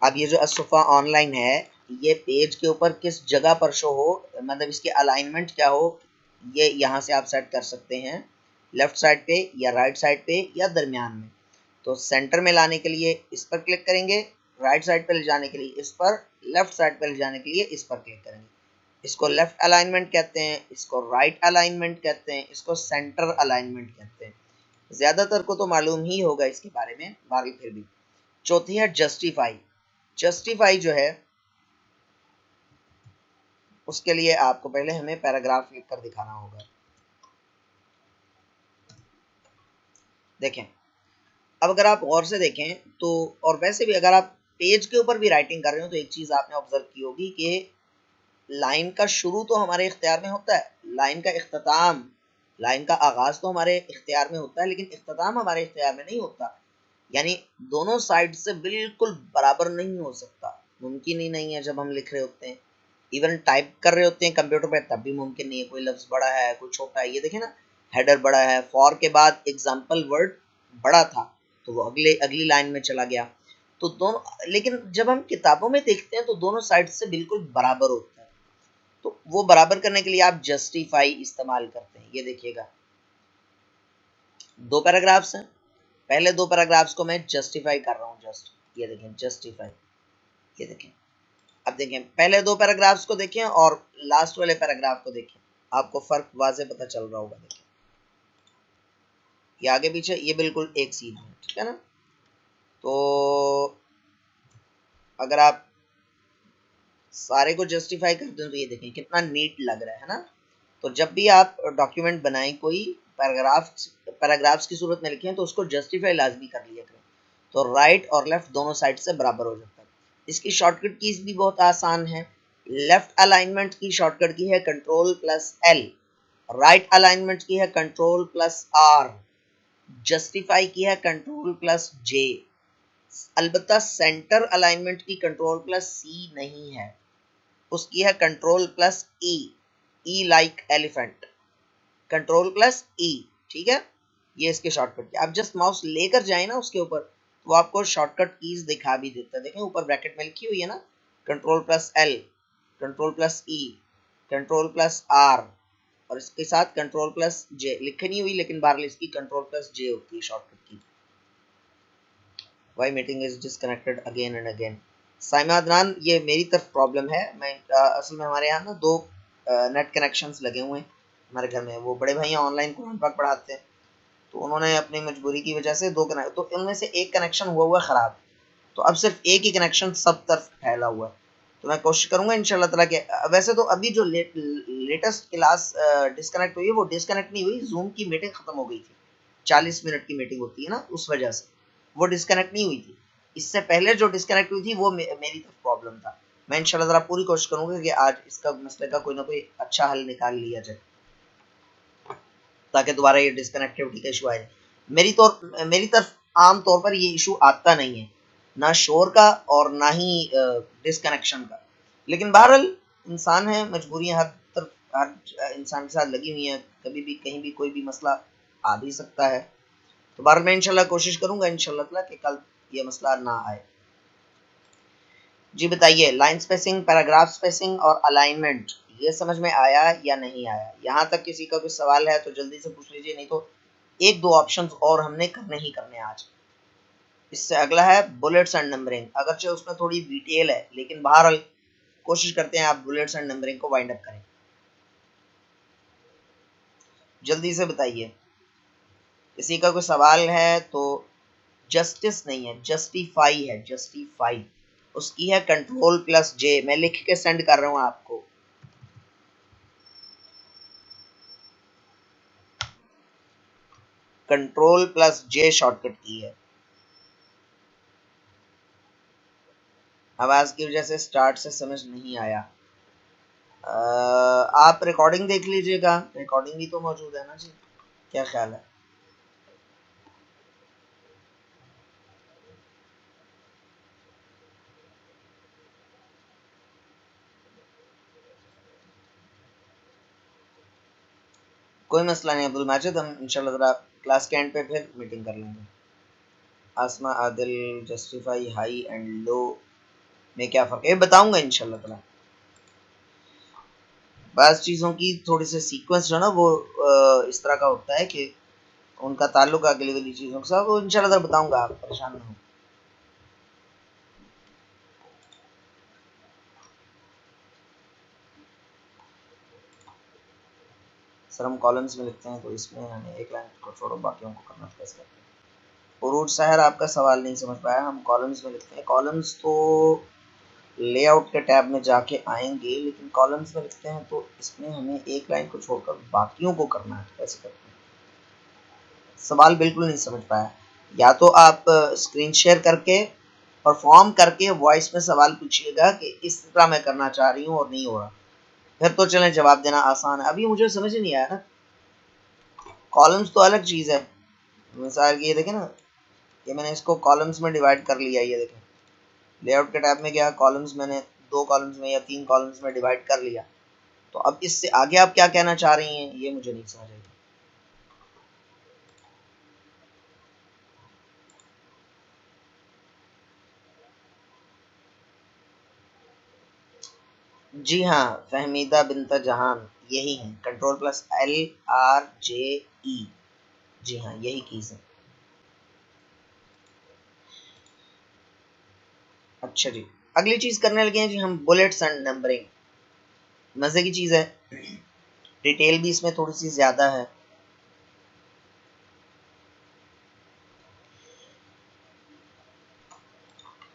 अब ये जो असुफा ऑनलाइन है, ये पेज के ऊपर किस जगह पर शो हो, मतलब इसकी अलाइनमेंट क्या हो, ये यहाँ से आप सेट कर सकते हैं। लेफ्ट साइड पे या राइट साइड पे या दरमियान में। तो सेंटर में लाने के लिए इस पर क्लिक करेंगे, राइट साइड पे ले जाने के लिए इस पर, लेफ्ट साइड पे ले जाने के लिए इस पर क्लिक करेंगे। इसको लेफ्ट अलाइनमेंट कहते हैं, इसको राइट अलाइनमेंट कहते हैं, इसको सेंटर अलाइनमेंट कहते हैं। ज़्यादातर को तो मालूम ही होगा इसके बारे में, बारी फिर भी। चौथी है जस्टिफाई। जस्टिफाई जो है उसके लिए आपको पहले हमें पैराग्राफ लिख कर दिखाना होगा। देखें, अब अगर आप गौर से देखें तो, और वैसे भी अगर आप पेज के ऊपर भी राइटिंग कर रहे हो तो एक चीज़ आपने ऑब्जर्व की होगी कि लाइन का शुरू तो हमारे इख्तियार में होता है, लाइन का इख्तिताम, लाइन का आगाज तो हमारे इख्तियार में होता है, लेकिन इख्तिताम हमारे इख्तियार में नहीं होता। यानी दोनों साइड से बिल्कुल बराबर नहीं हो सकता, मुमकिन ही नहीं है। जब हम लिख रहे होते हैं, इवन टाइप कर रहे होते हैं कंप्यूटर पे, तब भी मुमकिन नहीं है। कोई लफ्ज बड़ा है, कोई छोटा है। ये देखें ना, हेडर बड़ा है, फॉर के बाद एग्जाम्पल वर्ड बड़ा था तो वो अगली लाइन में चला गया। तो दोनों, लेकिन जब हम किताबों में देखते हैं तो दोनों साइड से बिल्कुल बराबर होता है। तो वो बराबर करने के लिए आप जस्टिफाई इस्तेमाल करते हैं। ये देखिएगा, दो पैराग्राफ्स हैं, पहले दो पैराग्राफ्स को मैं जस्टिफाई कर रहा हूँ, जस्ट ये देखें जस्टिफाई। ये देखें, अब देखें पहले दो पैराग्राफ्स को देखें और लास्ट वाले पैराग्राफ को देखें, आपको फर्क वाज़े पता चल रहा होगा। देखें, ये आगे पीछे, ये बिल्कुल एक सीन है, ठीक है ना। तो अगर आप सारे को जस्टिफाई कर दें तो ये देखें कितना नीट लग रहा है ना। तो जब भी आप डॉक्यूमेंट बनाएं, कोई पैराग्राफ्स की सूरत में लिखें तो उसको जस्टिफाई लाजमी कर लिया करें, तो राइट और लेफ्ट दोनों साइड से बराबर हो जाता है। इसकी शॉर्टकट कीज भी बहुत आसान है। लेफ्ट अलाइनमेंट की शॉर्टकट की है Ctrl+L, राइट अलाइनमेंट की है Ctrl+R, जस्टिफाई की है Ctrl+J। अलबत्ता सेंटर अलाइनमेंट की Ctrl+C नहीं है, उसकी है Ctrl+E, E like elephant, Ctrl+E, ठीक है। ये इसके शॉर्टकट की, आप जस्ट माउस लेकर जाए ना उसके ऊपर तो आपको शॉर्टकट कीज दिखा भी देता है। देखें ऊपर ब्रैकेट में लिखी हुई है ना, Ctrl+L, Ctrl+E, Ctrl+R, और इसके साथ Ctrl+J लिखी नहीं हुई, लेकिन बहरहाल इसकी Ctrl+J होती है शॉर्टकट की। Why meeting is disconnected again and again. Saima Adnan, ये मेरी तरफ प्रॉब्लम है। मैं असल में हमारे यहाँ ना दो नेट कनेक्शंस लगे हुए हैं हमारे घर में। वो बड़े भैया ऑनलाइन कुरान पाक पढ़ाते हैं, तो उन्होंने अपनी मजबूरी की वजह से दो कनेक्ट, तो उनमें से एक कनेक्शन हुआ ख़राब, तो अब सिर्फ एक ही कनेक्शन सब तरफ फैला हुआ है। तो मैं कोशिश करूंगा इंशाल्लाह ताला के, वैसे तो अभी जो लेटेस्ट क्लास डिस्कनेक्ट हुई है वो डिस्कनेक्ट नहीं हुई, जूम की मीटिंग ख़त्म हो गई थी। 40 मिनट की मीटिंग होती है ना, उस वजह से वो डिस्कनेक्ट नहीं हुई थी। इससे पहले जो डिस्कनेक्ट हुई थी वो मेरी तरफ प्रॉब्लम था। मैं इंशाल्लाह ताला पूरी कोशिश करूंगा कि आज इसका मसले का कोई ना कोई अच्छा हल निकाल लिया जाए, ताकि दोबारा ये डिस्कनेक्टिविटी का इशू आए। मेरी तरफ आम तौर पर ये इशू आता नहीं है, ना शोर का और ना ही डिस्कनेक्शन का। लेकिन बहरहाल इंसान है, मजबूरियां हर तरफ, हर इंसान के साथ लगी हुई हैं, कभी भी कहीं भी कोई भी मसला आ भी सकता है। तो बहरहाल मैं इंशाल्लाह कोशिश करूंगा इंशाल्लाह ताला कि कल ये मसला ना आए। जी बताइए, लाइन स्पेसिंग, पैराग्राफ स्पेसिंग और अलाइनमेंट ये समझ में आया या नहीं आया? यहाँ तक किसी का कोई सवाल है तो जल्दी से पूछ लीजिए, नहीं तो एक दो ऑप्शंस और हमने करने ही करने आज। इससे अगला है बुलेट्स एंड नंबरिंग, अगरचे उसमें थोड़ी डिटेल है लेकिन बहरहाल कोशिश करते हैं आप बुलेट्स एंड नंबरिंग को वाइंड अप करें। जल्दी से बताइए, किसी का कोई सवाल है तो। जस्टिस नहीं है, जस्टिफाई है, जस्टिफाई उसकी है कंट्रोल प्लस जे, मैं लिख के सेंड कर रहा हूं आपको। कंट्रोल प्लस जे शॉर्टकट की है। आवाज की वजह से स्टार्ट से समझ नहीं आया। आप रिकॉर्डिंग देख लीजिएगा, रिकॉर्डिंग भी तो मौजूद है ना जी, क्या ख्याल है? कोई मसला नहीं अब्दुल माजिद, हम इंशाल्लाह ज़रा क्लास के एंड पे फिर मीटिंग कर लेंगे। Asma Adil, justify high and low में क्या फ़र्क है बताऊंगा इंशाल्लाह ताला। बाज़ चीज़ों की थोड़ी सी सीक्वेंस जो है ना वो इस तरह का होता है कि उनका ताल्लुक अगली वाली चीज़ों के साथ, वो इंशाल्लाह ताला बताऊंगा, आप परेशान ना हो। सर हम कॉलम्स में लिखते हैं तो इसमें हमें एक लाइन को छोड़ो बाकियों को करना कैसे करते हैं। उरूज साहर आपका सवाल नहीं समझ पाया, हम कॉलम्स में लिखते हैं, कॉलम्स तो लेआउट के टैब में जाके आएंगे लेकिन कॉलम्स में लिखते हैं तो इसमें हमें एक लाइन को छोड़कर बाकियों को करना है, कैसे करते हैं? सवाल बिल्कुल नहीं समझ पाया। या तो आप स्क्रीन शेयर करके परफॉर्म करके वॉइस में सवाल पूछिएगा कि इस तरह मैं करना चाह रही हूँ और नहीं हो रहा, फिर तो चलें जवाब देना आसान है। अभी मुझे समझ ही नहीं आया ना, कॉलम्स तो अलग चीज़ है। मिसाल की ये देखें ना, ये मैंने इसको कॉलम्स में डिवाइड कर लिया, ये देखें लेआउट के टैब में गया, कॉलम्स मैंने दो कॉलम्स में या तीन कॉलम्स में डिवाइड कर लिया। तो अब इससे आगे आप क्या कहना चाह रही हैं ये मुझे नहीं समझ आई। जी हाँ, फहमीदा बिनता जहान यही है, कंट्रोल प्लस LRJE। जी हाँ, यही कीज है। अच्छा जी, अगली चीज करने लगे हैं जी हम, बुलेट्स एंड नंबरिंग। मजे की चीज है, डिटेल भी इसमें थोड़ी सी ज्यादा है।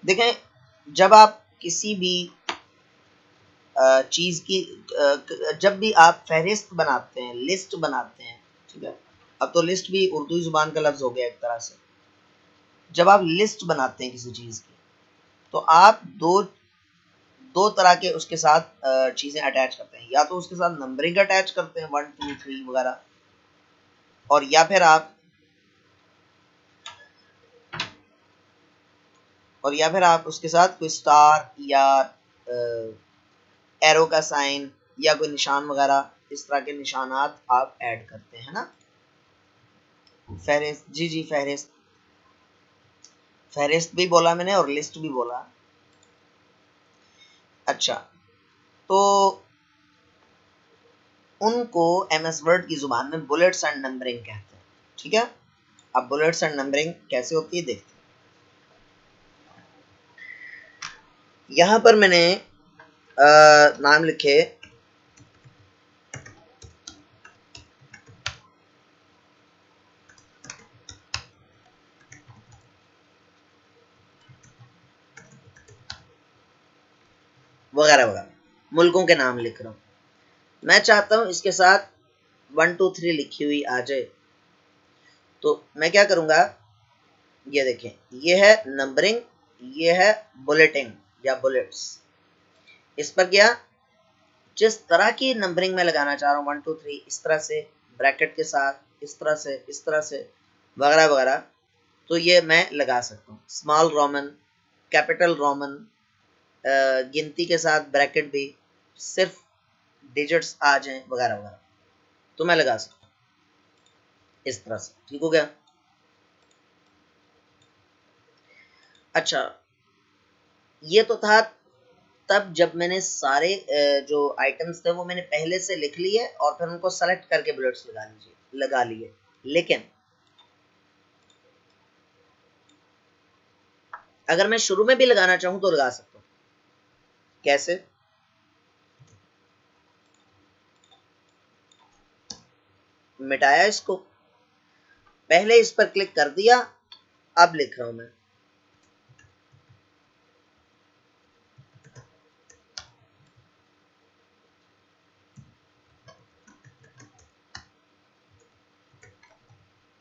देखें, जब आप किसी भी चीज की जब भी आप फहरिस्त बनाते हैं, लिस्ट बनाते हैं, ठीक है, अब तो लिस्ट भी उर्दू जुबान का लफ्ज हो गया एक तरह से। जब आप लिस्ट बनाते हैं किसी चीज की तो आप दो दो तरह के उसके साथ चीजें अटैच करते हैं, या तो उसके साथ नंबरिंग अटैच करते हैं 1 2 3 वगैरह, और या फिर आप उसके साथ कोई स्टार या एरो का साइन या कोई निशान वगैरह इस तरह के निशानात आप ऐड करते हैं ना। फहरिस्त, जी जी फहरिस्त, फहरिस्त भी बोला मैंने और लिस्ट भी बोला। अच्छा, तो उनको MS वर्ड की जुबान में बुलेट्स एंड नंबरिंग कहते हैं, ठीक है। अब बुलेट्स एंड नंबरिंग कैसे होती है देखते हैं। यहां पर मैंने नाम लिखे वगैरह वगैरह, मुल्कों के नाम लिख रहा हूं। मैं चाहता हूं इसके साथ 1 2 3 लिखी हुई आ जाए, तो मैं क्या करूंगा, ये देखें, ये है नंबरिंग, ये है बुलेटिंग या बुलेट्स। इस पर गया, जिस तरह की नंबरिंग में लगाना चाह रहा हूँ 1 2 3 इस तरह से, ब्रैकेट के साथ इस तरह से, इस तरह से वगैरह वगैरह, तो ये मैं लगा सकता हूँ। स्मॉल रोमन, कैपिटल रोमन, गिनती के साथ ब्रैकेट भी, सिर्फ डिजिट्स आ जाएं वगैरह वगैरह, तो मैं लगा सकता हूँ इस तरह से। ठीक हो गया। अच्छा, ये तो था तब जब मैंने सारे जो आइटम्स थे वो मैंने पहले से लिख लिए और फिर उनको सेलेक्ट करके बुलेट्स लगा लिए। लेकिन अगर मैं शुरू में भी लगाना चाहूं तो लगा सकता हूं। कैसे? मिटाया इसको, पहले इस पर क्लिक कर दिया, अब लिख रहा हूं मैं।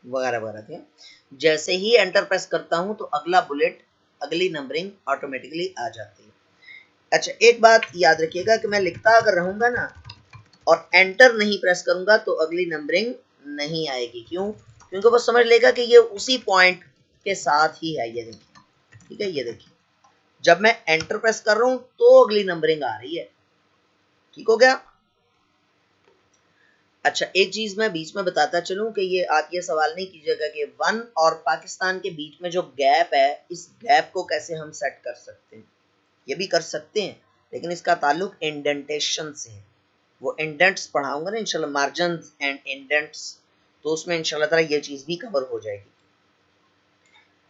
वगैरह वगैरह थे। जैसे ही एंटर प्रेस करता हूं तो अगला बुलेट, अगली नंबरिंग ऑटोमेटिकली आ जाती है। अच्छा, एक बात याद रखिएगा कि मैं लिखता अगर रहूंगा ना और एंटर नहीं प्रेस करूंगा तो अगली नंबरिंग नहीं आएगी। क्यों? क्योंकि वो समझ लेगा कि ये उसी पॉइंट के साथ ही है। ये देखिए, ठीक है, ये देखिए, जब मैं एंटर प्रेस कर रहा हूं तो अगली नंबरिंग आ रही है। ठीक हो गया? अच्छा, एक चीज मैं बीच में बताता चलूं कि ये आप ये सवाल नहीं कीजिएगा कि वन और पाकिस्तान के बीच में जो गैप है, इस गैप को कैसे हम सेट कर सकते हैं। ये भी कर सकते हैं, लेकिन इसका ताल्लुक इंडेंटेशन से है। वो इंडेंट्स पढ़ाऊंगा ना इंशाल्लाह, मार्जिन एंड इंडेंट्स, तो उसमें इंशाल्लाह ताला ये चीज भी कवर हो जाएगी।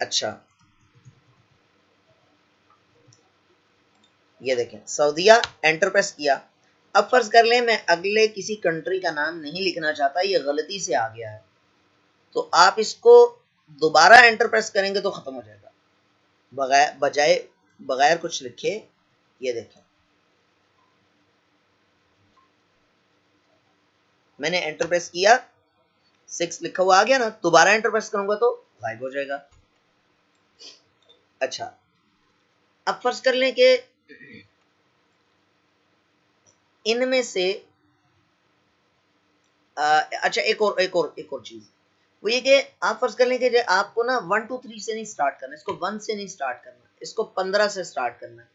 अच्छा, ये देखें, सऊदीया, एंटर प्रेस किया। अब फर्ज कर लें मैं अगले किसी कंट्री का नाम नहीं लिखना चाहता, ये गलती से आ गया है, तो आप इसको दोबारा एंटर प्रेस करेंगे तो खत्म हो जाएगा, बगैर कुछ लिखे। ये देखें, मैंने एंटर प्रेस किया, 6 लिखा हुआ आ गया ना, दोबारा एंटर प्रेस करूंगा तो गायब हो जाएगा। अच्छा, अब फर्ज कर लें कि इनमें से अच्छा, एक और चीज वो ये कि आप फर्ज कर लें कि आपको ना 1 2 3 से नहीं स्टार्ट करना, इसको 1 से नहीं स्टार्ट करना, इसको 15 से स्टार्ट करना है।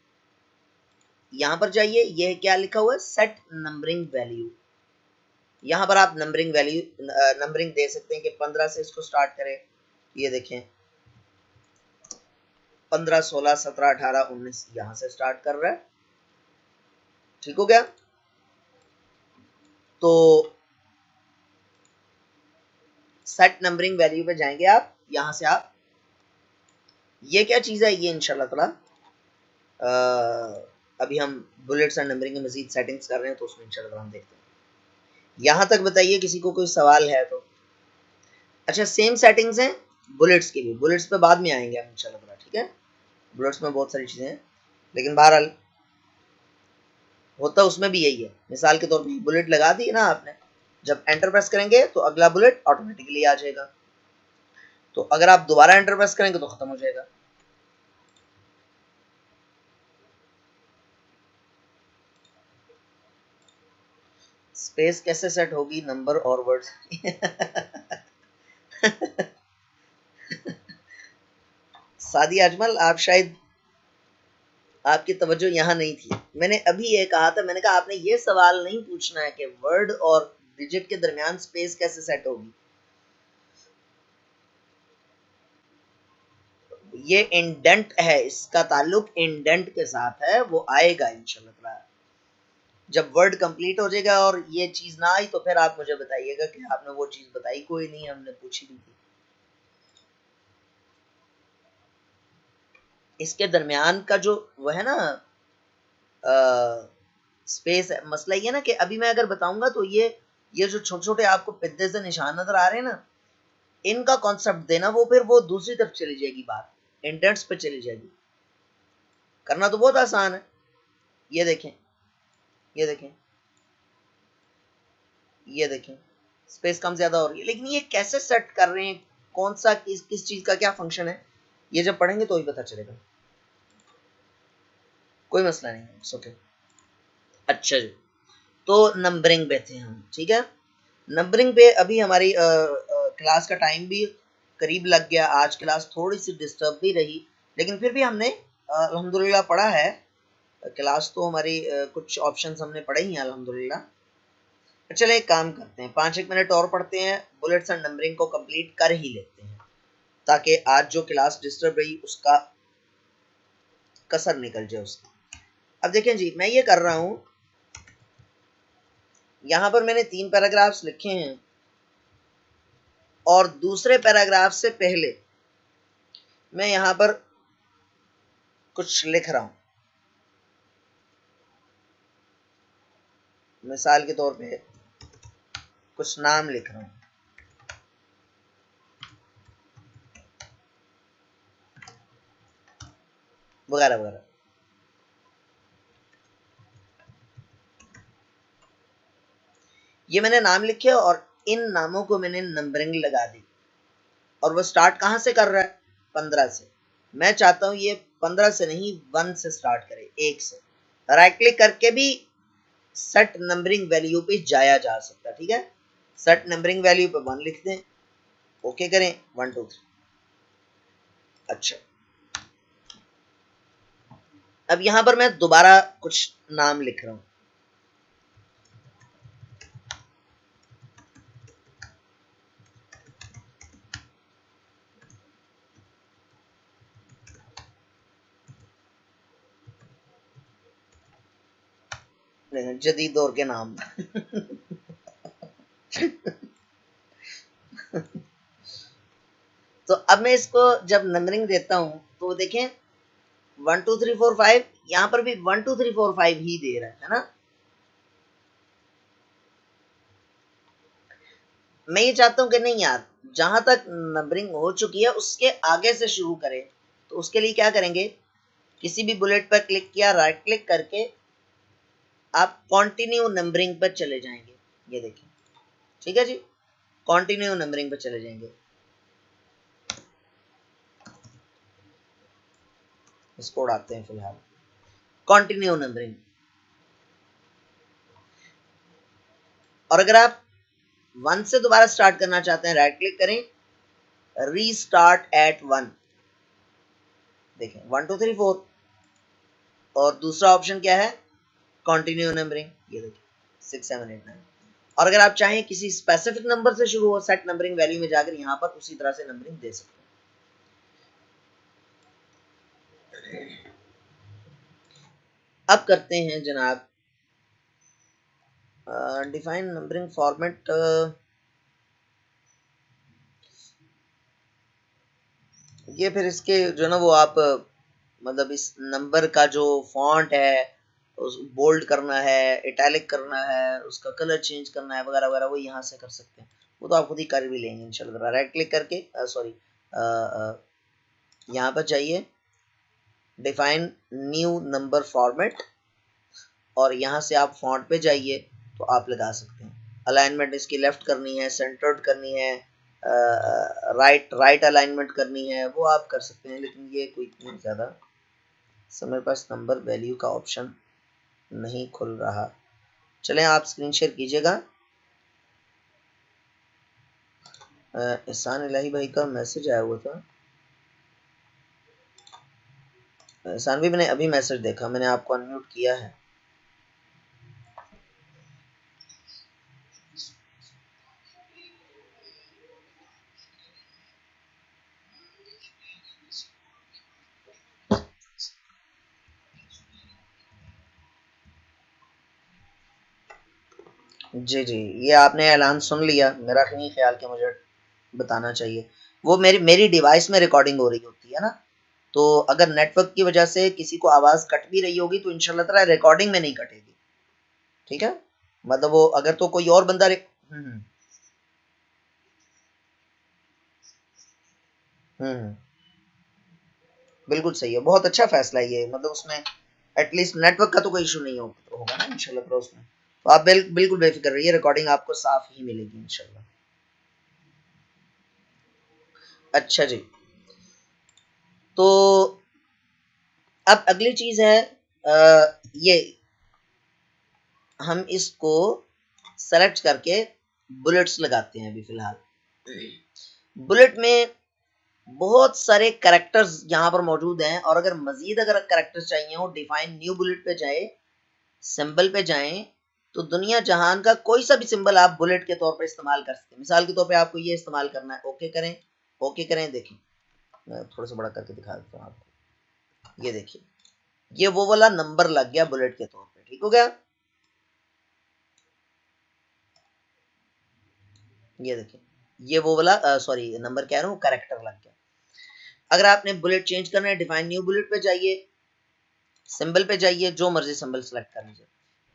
यहां पर जाइए, ये क्या लिखा हुआ है, सेट नंबरिंग वैल्यू। यहां पर आप नंबरिंग दे सकते हैं कि 15 से इसको स्टार्ट करें। ये देखें, 15 16 17 18 19 यहां से स्टार्ट कर रहा है। ठीक हो गया? तो सेट नंबरिंग वैल्यू पे जाएंगे आप, यहां से आप, ये क्या चीज है, ये इंशाल्लाह ताला अभी हम बुलेट्स एंड नंबरिंग की मजीद सेटिंग्स कर रहे हैं तो उसमें इंशाल्लाह हम देखते हैं। यहां तक बताइए किसी को कोई सवाल है तो। अच्छा, सेम सेटिंग्स हैं बुलेट्स की भी, बुलेट्स पे बाद में आएंगे हम इंशाल्लाह, ठीक है। बुलेट्स में बहुत सारी चीजें हैं, लेकिन बहरहाल होता उसमें भी यही है। मिसाल के तौर पे बुलेट लगा दी ना आपने, जब एंटर प्रेस करेंगे तो अगला बुलेट ऑटोमेटिकली आ जाएगा, तो अगर आप दोबारा एंटर प्रेस करेंगे तो खत्म हो जाएगा। स्पेस कैसे सेट होगी, नंबर और वर्ड्स सादी अजमल, आप शायद, आपकी तवज्जो यहाँ नहीं थी। मैंने अभी ये कहा था, मैंने कहा आपने ये सवाल नहीं पूछना है कि वर्ड और डिजिट के दरमियान स्पेस कैसे सेट होगी। ये इंडेंट है, इसका ताल्लुक इंडेंट के साथ है, वो आएगा इंशाल्लाह। जब वर्ड कंप्लीट हो जाएगा और ये चीज ना आई तो फिर आप मुझे बताइएगा कि आपने वो चीज बताई कोई नहीं, हमने पूछी भी थी। इसके दरमियान का जो वो है ना स्पेस है, मसला ये ना कि अभी मैं अगर बताऊंगा तो ये जो छोटे छोटे आपको पिद्दे से निशान नजर आ रहे हैं ना, इनका कॉन्सेप्ट देना वो फिर वो दूसरी तरफ चली जाएगी, बात इंडेंट्स पे चली जाएगी। करना तो बहुत आसान है। ये देखें, ये देखें, ये देखें, स्पेस कम ज्यादा हो रही है, लेकिन ये कैसे सेट कर रहे हैं, कौन सा किस चीज का क्या फंक्शन है, ये जब पढ़ेंगे तो ही पता चलेगा। कोई मसला नहीं है, ओके। अच्छा जी, तो नंबरिंग पे थे हम, ठीक है। नंबरिंग पे अभी हमारी क्लास का टाइम भी करीब लग गया। आज क्लास थोड़ी सी डिस्टर्ब भी रही, लेकिन फिर भी हमने अल्हम्दुलिल्लाह पढ़ा है। क्लास तो हमारी कुछ ऑप्शंस हमने पढ़े ही हैं अल्हम्दुलिल्लाह। चले एक काम करते हैं, 5 एक मिनट और पढ़ते हैं, बुलेट्स एंड नंबरिंग को कंप्लीट कर ही लेते हैं, ताकि आज जो क्लास डिस्टर्ब रही उसका कसर निकल जाए उसका। अब देखें जी, मैं ये कर रहा हूं, यहां पर मैंने 3 पैराग्राफ्स लिखे हैं और दूसरे पैराग्राफ से पहले मैं यहां पर कुछ लिख रहा हूं। मिसाल के तौर पे कुछ नाम लिख रहा हूं, वगैरह वगैरह। ये मैंने नाम लिखे और इन नामों को मैंने नंबरिंग लगा दी और वो स्टार्ट कहां से कर रहा है? 15 से। मैं चाहता हूं ये 15 से नहीं 1 से स्टार्ट करे, 1 से। राइट क्लिक करके भी सेट नंबरिंग वैल्यू पे जाया जा सकता है, ठीक है। सेट नंबरिंग वैल्यू पे 1 लिख दें, ओके करें, 1 2 3। अच्छा, अब यहां पर मैं दोबारा कुछ नाम लिख रहा हूं। जदीद दौर के नाम। तो अब मैं इसको जब नंबरिंग देता हूं तो देखें 1 2 3 4 5, यहां पर भी 1 2 3 4 5 ही दे रहा है ना। मैं ये चाहता हूं कि नहीं यार, जहां तक नंबरिंग हो चुकी है उसके आगे से शुरू करें। तो उसके लिए क्या करेंगे, किसी भी बुलेट पर क्लिक किया, राइट क्लिक करके आप कंटिन्यू नंबरिंग पर चले जाएंगे। ये देखिए, ठीक है जी, कंटिन्यू नंबरिंग पर चले जाएंगे। इसको उड़ाते हैं फिलहाल, कंटिन्यू नंबरिंग। और अगर आप 1 से दोबारा स्टार्ट करना चाहते हैं, राइट क्लिक करें, रीस्टार्ट एट 1। देखें 1 2 3 4 और दूसरा ऑप्शन क्या है, कंटिन्यू नंबरिंग। ये देखिए 6 7 8 9। और अगर आप चाहें किसी स्पेसिफिक नंबर से शुरू हो, सेट नंबरिंग वैल्यू में जाकर यहां पर उसी तरह से नंबरिंग दे सकते हैं। अब करते हैं जनाब डिफाइन नंबरिंग फॉर्मेट। ये फिर इसके जो ना वो आप मतलब इस नंबर का जो फॉन्ट है उस बोल्ड करना है, इटैलिक करना है, उसका कलर चेंज करना है, वगैरह वगैरह, वो यहाँ से कर सकते हैं। वो तो आप खुद ही कर भी लेंगे इंशाल्लाह। राइट क्लिक करके सॉरी यहाँ पर जाइए, डिफाइन न्यू नंबर फॉर्मेट, और यहाँ से आप फॉन्ट पे जाइए तो आप लगा सकते हैं। अलाइनमेंट इसकी लेफ्ट करनी है, सेंटर्ड करनी है, राइट अलाइनमेंट करनी है, वो आप कर सकते हैं। लेकिन ये कोई इतनी ज़्यादा मेरे पास नंबर वैल्यू का ऑप्शन नहीं खुल रहा। चलें आप स्क्रीन शेयर कीजिएगा। एहसान इलाही भाई का मैसेज आया हुआ था। एहसान भी मैंने अभी मैसेज देखा, मैंने आपको अनम्यूट किया है। जी जी, ये आपने ऐलान सुन लिया, मेरा नहीं ख्याल कि मुझे बताना चाहिए। वो मेरी डिवाइस में रिकॉर्डिंग हो रही होती है ना, तो अगर नेटवर्क की वजह से किसी को आवाज़ कट भी रही होगी तो इंशाल्लाह ताला रिकॉर्डिंग में नहीं कटेगी, ठीक है। मतलब वो अगर तो कोई और बंदा हम्म, बिल्कुल सही है, बहुत अच्छा फैसला है ये। मतलब उसमें एटलीस्ट नेटवर्क का तो कोई इशू नहीं होगा ना इंशाल्लाह ताला उसमें। तो आप बिल्कुल बेफिक्र रहिए, रिकॉर्डिंग आपको साफ ही मिलेगी इंशाल्लाह। अच्छा जी, तो अब अगली चीज है ये, हम इसको सेलेक्ट करके बुलेट्स लगाते हैं अभी फिलहाल। बुलेट में बहुत सारे कैरेक्टर्स यहाँ पर मौजूद हैं, और अगर मजीद अगर कैरेक्टर्स चाहिए हो, डिफाइन न्यू बुलेट पे जाए, सिंबल पे जाएं, तो दुनिया जहान का कोई सा भी सिंबल आप बुलेट के तौर पर इस्तेमाल कर सकते हैं। मिसाल के तौर पे आपको ये इस्तेमाल करना है, ओके करें, ओके करें। देखिए मैं थोड़ा सा बड़ा करके दिखा देता हूँ आपको, ये देखिए ये वो वाला नंबर लग गया बुलेट के तौर पे, ठीक हो गया। ये देखिए, ये वो वाला सॉरी नंबर कह रहा हूँ, कैरेक्टर लग गया। अगर आपने बुलेट चेंज करना है, डिफाइन न्यू बुलेट पे जाइए, सिंबल पे जाइए, जो मर्जी सिंबल सेलेक्ट कर लीजिए।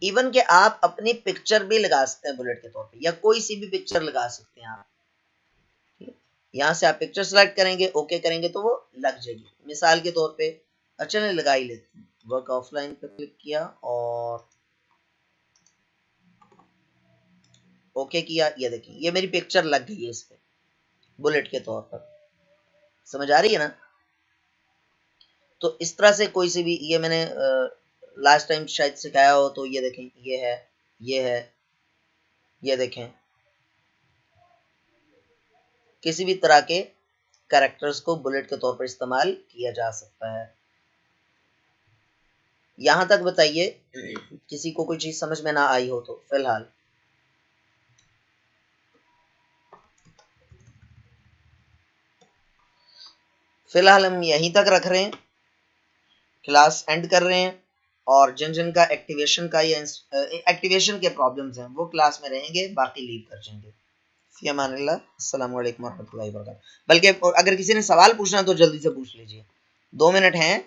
इवन के आप अपनी पिक्चर भी लगा सकते हैं बुलेट के तौर पे, या कोई सी भी पिक्चर लगा सकते हैं आप। यहाँ से आप पिक्चर सेलेक्ट करेंगे, ओके करेंगे तो वो लग जाएगी। मिसाल के तौर पे अच्छा नहीं लगा ही लेते हैं, वर्क ऑफलाइन पे क्लिक किया और ओके किया, ये देखिए ये मेरी पिक्चर लग गई है इस पे बुलेट के तौर पर। समझ आ रही है ना। तो इस तरह से कोई सी भी, ये मैंने लास्ट टाइम शायद सिखाया हो, तो ये देखें, ये है, ये है, ये देखें, किसी भी तरह के कैरेक्टर्स को बुलेट के तौर पर इस्तेमाल किया जा सकता है। यहां तक बताइए किसी को कोई चीज समझ में ना आई हो तो। फिलहाल हम यहीं तक रख रहे हैं, क्लास एंड कर रहे हैं, और जिन जिन का एक्टिवेशन का या एक्टिवेशन के प्रॉब्लम्स हैं वो क्लास में रहेंगे, बाकी लीव कर जाएंगे। फी अमानिल्लाह, अस्सलाम वालेकुम रहमतुल्लाहि व बरकातहू। बल्कि अगर किसी ने सवाल पूछना तो जल्दी से पूछ लीजिए, 2 मिनट हैं।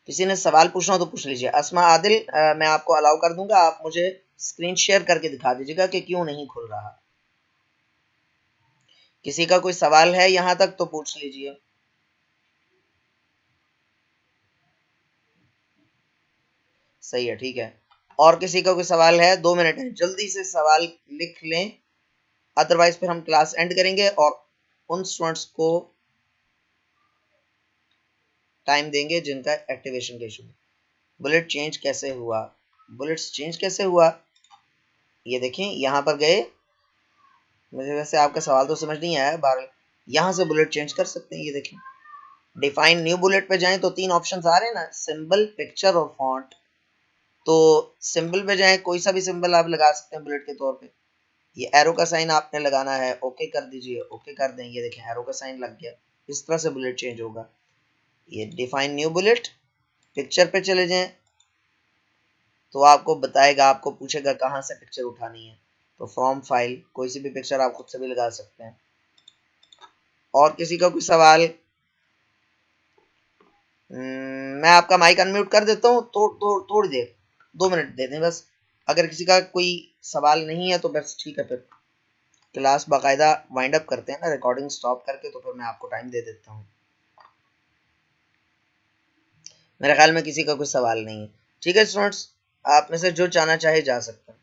किसी ने सवाल पूछना हो तो पूछ लीजिए। अस्मा आदिल, मैं आपको अलाउ कर दूंगा, आप मुझे स्क्रीन शेयर करके दिखा दीजिएगा कि क्यों नहीं खुल रहा। किसी का कोई सवाल है यहां तक तो पूछ लीजिए। सही है, ठीक है। और किसी का कोई सवाल है, 2 मिनट है, जल्दी से सवाल लिख लें, अदरवाइज फिर हम क्लास एंड करेंगे और उन स्टूडेंट्स को टाइम देंगे जिनका एक्टिवेशन का इशू। बुलेट चेंज कैसे हुआ, बुलेट्स चेंज कैसे हुआ, ये देखें यहाँ पर गए। मुझे वैसे आपका सवाल तो समझ नहीं आया, बार यहाँ से बुलेट चेंज कर सकते हैं। ये देखें, डिफाइन न्यू बुलेट पे जाएं तो 3 ऑप्शंस आ रहे हैं ना, सिंबल, पिक्चर और फॉन्ट। तो सिंबल पे जाएं, कोई सा भी सिंबल आप लगा सकते हैं बुलेट के तौर पे। ये एरो का साइन आपने लगाना है, ओके कर दीजिए, ओके कर दें, ये देखें एरो का साइन लग गया। इस तरह से बुलेट चेंज होगा। ये डिफाइन न्यू बुलेट, पिक्चर पे चले जाएं तो आपको बताएगा, आपको पूछेगा कहाँ से पिक्चर उठानी है, तो फ्रॉम फाइल, कोई सी भी पिक्चर आप खुद से भी लगा सकते हैं। और किसी का कोई सवाल? मैं आपका माइक अनम्यूट कर देता हूँ, थोड़ी देर, 2 मिनट दे दें बस। अगर किसी का कोई सवाल नहीं है तो बस ठीक है, फिर क्लास बाकायदा वाइंड अप करते हैं ना, रिकॉर्डिंग स्टॉप करके, तो फिर मैं आपको टाइम दे देता हूँ। मेरे ख्याल में किसी का कोई सवाल नहीं है। ठीक है स्टूडेंट्स, आप में से जो चाहना चाहे जा सकते हैं।